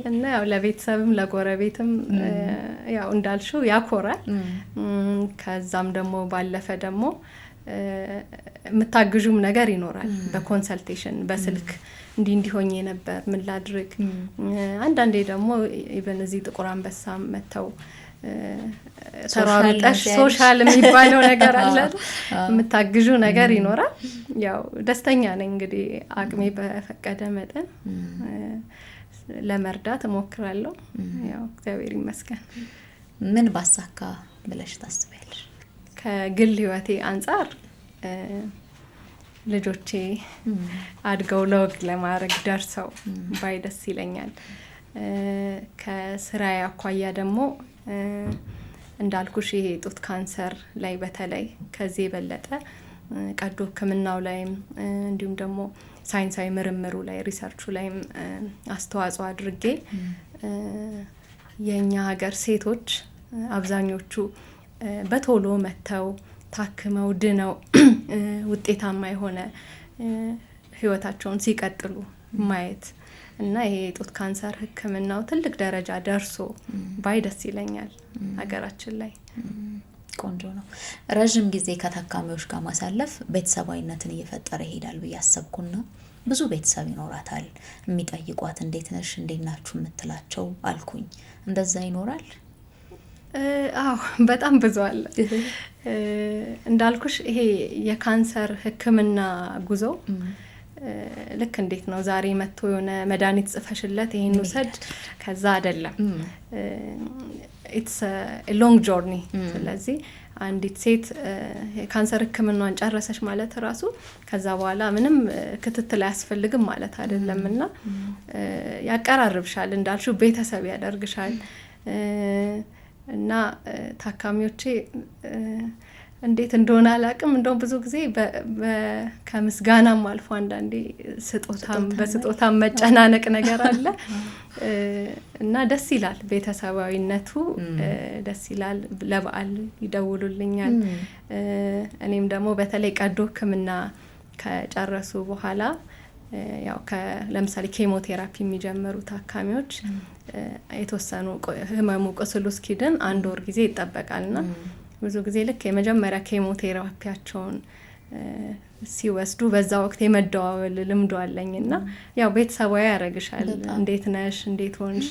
እና ያው ለቤተሰብም ለጎረቤትም ያው እንዳልሽው ያኮራል። ከዛም ደግሞ ባለፈ ደግሞ የምታግዡም ነገር ይኖራል። በኮንሰልቴሽን በስልክ እንዲሆኜ ነበር ምን ላድርግ። አንዳንዴ ደግሞ ኢቨን እዚህ ጥቁር አንበሳ መተው ተሯሩጠሽ ሶሻል የሚባለው ነገር አለ የምታግዡ ነገር ይኖራል። ያው ደስተኛ ነኝ እንግዲህ አቅሜ በፈቀደ መጠን ለመርዳት እሞክራለሁ። ያው እግዚአብሔር ይመስገን። ምን ባሳካ ብለሽ ታስቢያለሽ? ከግል ህይወቴ አንጻር ልጆቼ አድገው ለወግ ለማድረግ ደርሰው ባይ ደስ ይለኛል። ከስራዬ አኳያ ደግሞ እንዳልኩሽ ይሄ ጡት ካንሰር ላይ በተለይ ከዚህ የበለጠ ቀዶ ሕክምናው ላይም እንዲሁም ደግሞ ሳይንሳዊ ምርምሩ ላይ ሪሰርቹ ላይም አስተዋጽኦ አድርጌ የኛ ሀገር ሴቶች አብዛኞቹ በቶሎ መተው ታክመው ድነው ውጤታማ የሆነ ህይወታቸውን ሲቀጥሉ ማየት እና ይሄ ጡት ካንሰር ሕክምናው ትልቅ ደረጃ ደርሶ ባይ ደስ ይለኛል ሀገራችን ላይ። ቆንጆ ነው። ረጅም ጊዜ ከታካሚዎች ጋር ማሳለፍ ቤተሰባዊነትን እየፈጠረ ይሄዳል ብዬ አሰብኩና ብዙ ቤተሰብ ይኖራታል የሚጠይቋት እንዴት ነሽ እንዴት ናችሁ የምትላቸው አልኩኝ። እንደዛ ይኖራል? አዎ በጣም ብዙ አለ። እንዳልኩሽ ይሄ የካንሰር ሕክምና ጉዞ ልክ እንዴት ነው ዛሬ መጥቶ የሆነ መድኃኒት ጽፈሽለት ይሄን ውሰድ ከዛ አይደለም። ኢትስ ሎንግ ጆርኒ። ስለዚህ አንዲት ሴት የካንሰር ሕክምናዋን ጨረሰች ማለት ራሱ ከዛ በኋላ ምንም ክትትል አያስፈልግም ማለት አይደለም እና ያቀራርብሻል፣ እንዳልሽው ቤተሰብ ያደርግሻል። እና ታካሚዎቼ እንዴት እንደሆነ አላቅም እንደው ብዙ ጊዜ ከምስጋናም አልፎ አንዳንዴ በስጦታም መጨናነቅ ነገር አለ እና ደስ ይላል። ቤተሰባዊነቱ ደስ ይላል። ለበዓል ይደውሉልኛል። እኔም ደግሞ በተለይ ቀዶ ሕክምና ከጨረሱ በኋላ ያው ለምሳሌ ኬሞቴራፒ የሚጀምሩ ታካሚዎች የተወሰኑ ህመሙ ቁስሉ እስኪድን 1 ወር ጊዜ ይጠበቃልና ብዙ ጊዜ ልክ የመጀመሪያ ኬሞቴራፒያቸውን ሲወስዱ በዛ ወቅት የመደዋወል ልምዱ አለኝና ያው ቤተሰባዊ ያረግሻል። እንዴት ነሽ፣ እንዴት ሆንሽ፣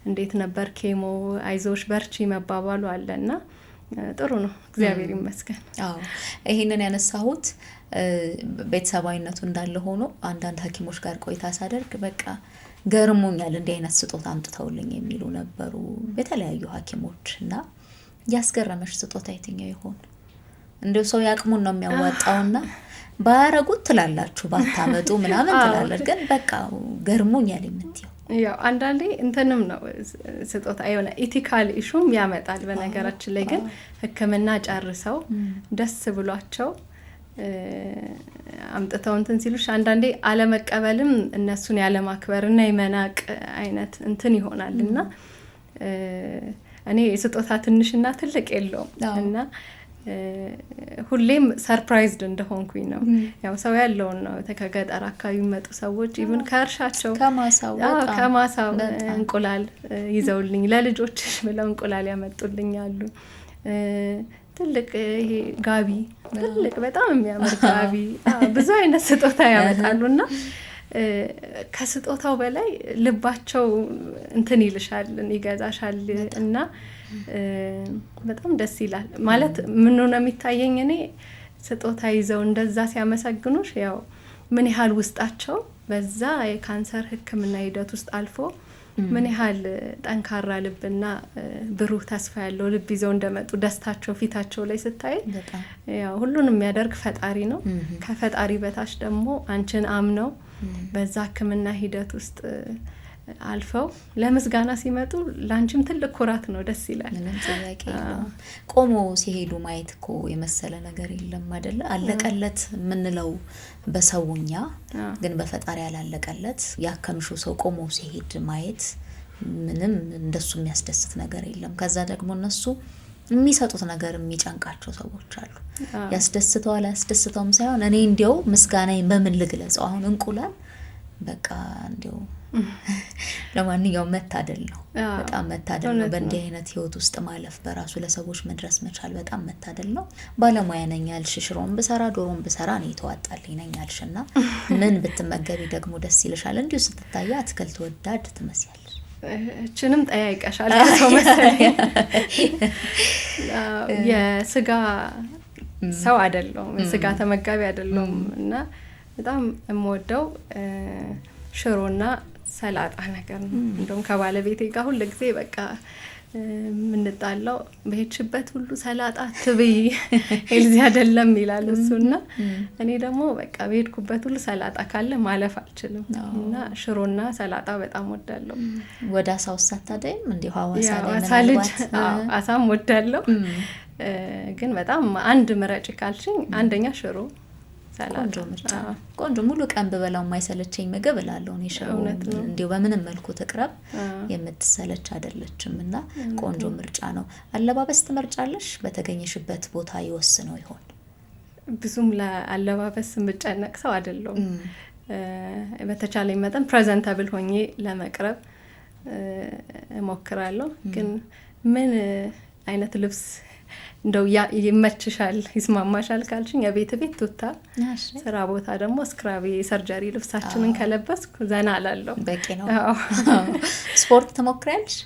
እንዴት ነበር ኬሞ፣ አይዞሽ በርቺ መባባሉ አለና ጥሩ ነው፣ እግዚአብሔር ይመስገን። አዎ ይሄንን ያነሳሁት ቤተሰባዊነቱ እንዳለ ሆኖ አንዳንድ ሐኪሞች ጋር ቆይታ ሳደርግ በቃ ገርሞኛል እንዲህ አይነት ስጦታ አምጥተውልኝ የሚሉ ነበሩ በተለያዩ ሐኪሞች። እና ያስገረመሽ ስጦታ የትኛው ይሆን? እንደው ሰው ያቅሙን ነው የሚያዋጣውና ባያረጉት ትላላችሁ ባታመጡ ምናምን ትላለች፣ ግን በቃ ገርሞኛል የምትይው ያው አንዳንዴ እንትንም ነው ስጦታ የሆነ ኢቲካል ኢሹም ያመጣል። በነገራችን ላይ ግን ሕክምና ጨርሰው ደስ ብሏቸው አምጥተው እንትን ሲሉሽ አንዳንዴ አለመቀበልም እነሱን ያለማክበርና የመናቅ አይነት እንትን ይሆናልና እኔ ስጦታ ትንሽና ትልቅ የለውም እና ሁሌም ሰርፕራይዝድ እንደሆንኩኝ ነው። ያው ሰው ያለውን ነው ከገጠር አካባቢ የሚመጡ ሰዎች ኢቭን ከእርሻቸው ከማሳው እንቁላል ይዘውልኝ ለልጆችሽ ብለው እንቁላል ያመጡልኝ አሉ። ትልቅ ይሄ ጋቢ ትልቅ በጣም የሚያምር ጋቢ ብዙ አይነት ስጦታ ያመጣሉና ከስጦታው በላይ ልባቸው እንትን ይልሻል ይገዛሻል እና በጣም ደስ ይላል። ማለት ምን ነው የሚታየኝ እኔ ስጦታ ይዘው እንደዛ ሲያመሰግኑሽ ያው ምን ያህል ውስጣቸው በዛ የካንሰር ሕክምና ሂደት ውስጥ አልፎ ምን ያህል ጠንካራ ልብና ብሩህ ተስፋ ያለው ልብ ይዘው እንደመጡ ደስታቸው ፊታቸው ላይ ስታይ ያው ሁሉንም የሚያደርግ ፈጣሪ ነው። ከፈጣሪ በታች ደግሞ አንቺን አምነው በዛ ሕክምና ሂደት ውስጥ አልፈው ለምስጋና ሲመጡ ላንቺም ትልቅ ኩራት ነው። ደስ ይላል። ምንም ጥያቄ የለውም። ቆሞ ሲሄዱ ማየት እኮ የመሰለ ነገር የለም አይደለ? አለቀለት የምንለው በሰውኛ ግን በፈጣሪ ያላለቀለት ያከምሹ ሰው ቆሞ ሲሄድ ማየት ምንም እንደሱ የሚያስደስት ነገር የለም። ከዛ ደግሞ እነሱ የሚሰጡት ነገር የሚጨንቃቸው ሰዎች አሉ። ያስደስተዋል ያስደስተውም ሳይሆን እኔ እንዲያው ምስጋናዬን በምን ልግለጸው? አሁን እንቁላል በቃ እንዲያው ለማንኛውም መታደል ነው። በጣም መታደል ነው። በእንዲህ አይነት ህይወት ውስጥ ማለፍ በራሱ ለሰዎች መድረስ መቻል በጣም መታደል ነው። ባለሙያ ነኝ ያልሽ ሽሮም ብሰራ ዶሮም ብሰራ ነው የተዋጣልኝ ነኝ ያልሽና ምን ብትመገቢ ደግሞ ደስ ይልሻል? እንዲሁ ስትታይ አትክልት ወዳድ ትመስያለሽ። እችንም ጠያይቀሻል ሰው መሰለኝ። የስጋ ሰው አይደለሁም፣ ስጋ ተመጋቢ አይደለሁም እና በጣም የምወደው ሽሮና ሰላጣ ነገር ነው። እንደውም ከባለቤቴ ጋር ሁሉ ጊዜ በቃ የምንጣላው በሄድሽበት ሁሉ ሰላጣ ትብይ ሄልዚ አይደለም ይላል እሱና እኔ ደግሞ በቃ በሄድኩበት ሁሉ ሰላጣ ካለ ማለፍ አልችልም እና ሽሮና ሰላጣ በጣም ወዳለሁ። ወደ አሳው ሳታደይም እንዴ ሐዋሳ ላይ አሳም ወዳለሁ። ግን በጣም አንድ ምረጭ ካልሽኝ አንደኛ ሽሮ ቆንጆ ምርጫ። ቆንጆ ሙሉ ቀን በበላው የማይሰለቸኝ ምግብ እላለሁ እኔ ሽሮ። እንዲሁ በምንም መልኩ ትቅረብ የምትሰለች አይደለችም እና ቆንጆ ምርጫ ነው። አለባበስ ትመርጫለሽ? በተገኘሽበት ቦታ ይወስነው ይሆን? ብዙም ለአለባበስ የምጨነቅ ሰው አይደለሁም። በተቻለኝ መጠን ፕሬዘንታብል ሆኜ ለመቅረብ እሞክራለሁ። ግን ምን አይነት ልብስ እንደው ይመችሻል ይስማማሻል ካልሽኝ የቤት ቱታ፣ ስራ ቦታ ደግሞ ስክራቢ ሰርጀሪ ልብሳችንን ከለበስኩ ዘና አላለሁ። በቂ ነው። ስፖርት ትሞክሪያለሽ?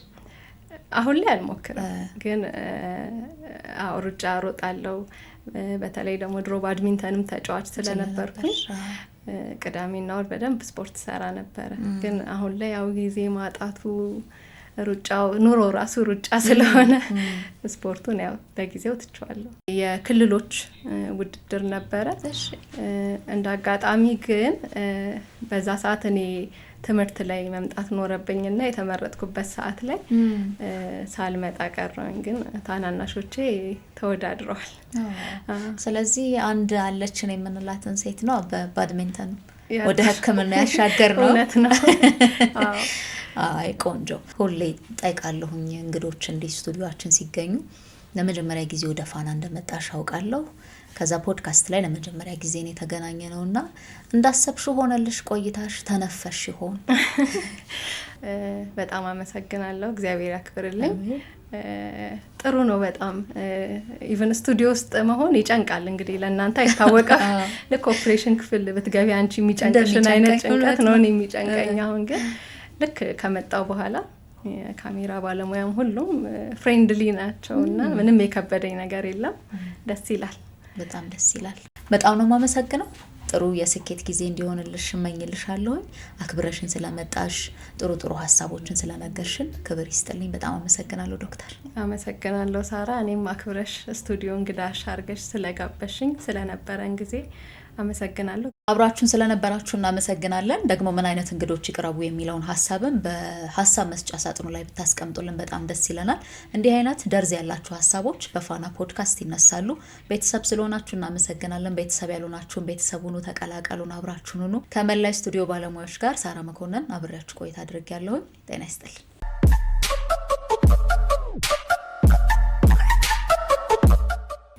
አሁን ላይ አልሞክርም፣ ግን ሩጫ ሮጣለሁ። በተለይ ደግሞ ድሮ ባድሚንተንም ተጫዋች ስለነበርኩኝ ቅዳሜና እሁድ በደንብ ስፖርት ሰራ ነበረ። ግን አሁን ላይ ያው ጊዜ ማጣቱ ሩጫው ኑሮ ራሱ ሩጫ ስለሆነ ስፖርቱን ያው በጊዜው ትቼዋለሁ። የክልሎች ውድድር ነበረ እንደ አጋጣሚ፣ ግን በዛ ሰዓት እኔ ትምህርት ላይ መምጣት ኖረብኝና የተመረጥኩበት ሰዓት ላይ ሳልመጣ ቀረኝ። ግን ታናናሾቼ ተወዳድረዋል። ስለዚህ አንድ አለችን የምንላትን ሴት ነው በባድሚንተን ወደ ሕክምና ያሻገር ነው። እውነት ነው። አይ ቆንጆ። ሁሌ ጠይቃለሁኝ እንግዶች እንዲህ ስቱዲዮአችን ሲገኙ ለመጀመሪያ ጊዜ ወደ ፋና እንደመጣሽ አውቃለሁ። ከዛ ፖድካስት ላይ ለመጀመሪያ ጊዜ ነው የተገናኘ ነውና እንዳሰብሽው ሆነልሽ ቆይታሽ? ተነፈሽ ይሆን? በጣም አመሰግናለሁ። እግዚአብሔር ያክብርልኝ። ጥሩ ነው በጣም። ኢቨን ስቱዲዮ ውስጥ መሆን ይጨንቃል። እንግዲህ ለእናንተ አይታወቃል። ልክ ኦፕሬሽን ክፍል ብትገቢ አንቺ የሚጨንቅሽን አይነት ጭንቀት ነው እኔ የሚጨንቀኝ። አሁን ግን ልክ ከመጣው በኋላ ካሜራ ባለሙያም ሁሉም ፍሬንድሊ ናቸው እና ምንም የከበደኝ ነገር የለም። ደስ ይላል። በጣም ደስ ይላል። በጣም ነው የማመሰግነው። ጥሩ የስኬት ጊዜ እንዲሆንልሽ እመኝልሻለሁ። አክብረሽን ስለመጣሽ ጥሩ ጥሩ ሀሳቦችን ስለነገርሽን ክብር ይስጥልኝ። በጣም አመሰግናለሁ ዶክተር። አመሰግናለሁ ሳራ። እኔም አክብረሽ ስቱዲዮ እንግዳሽ አድርገሽ ስለጋበሽኝ ስለነበረን ጊዜ አመሰግናለሁ። አብራችሁን ስለነበራችሁ እናመሰግናለን። ደግሞ ምን አይነት እንግዶች ይቅረቡ የሚለውን ሀሳብም በሀሳብ መስጫ ሳጥኑ ላይ ብታስቀምጡልን በጣም ደስ ይለናል። እንዲህ አይነት ደርዝ ያላችሁ ሀሳቦች በፋና ፖድካስት ይነሳሉ። ቤተሰብ ስለሆናችሁ እናመሰግናለን። ቤተሰብ ያልሆናችሁን ቤተሰብ ሁኑ፣ ተቀላቀሉን፣ አብራችሁን ሁኑ። ከመላይ ስቱዲዮ ባለሙያዎች ጋር ሳራ መኮንን አብሬያችሁ ቆይታ አድርጌያለሁ። ጤና ይስጥልኝ።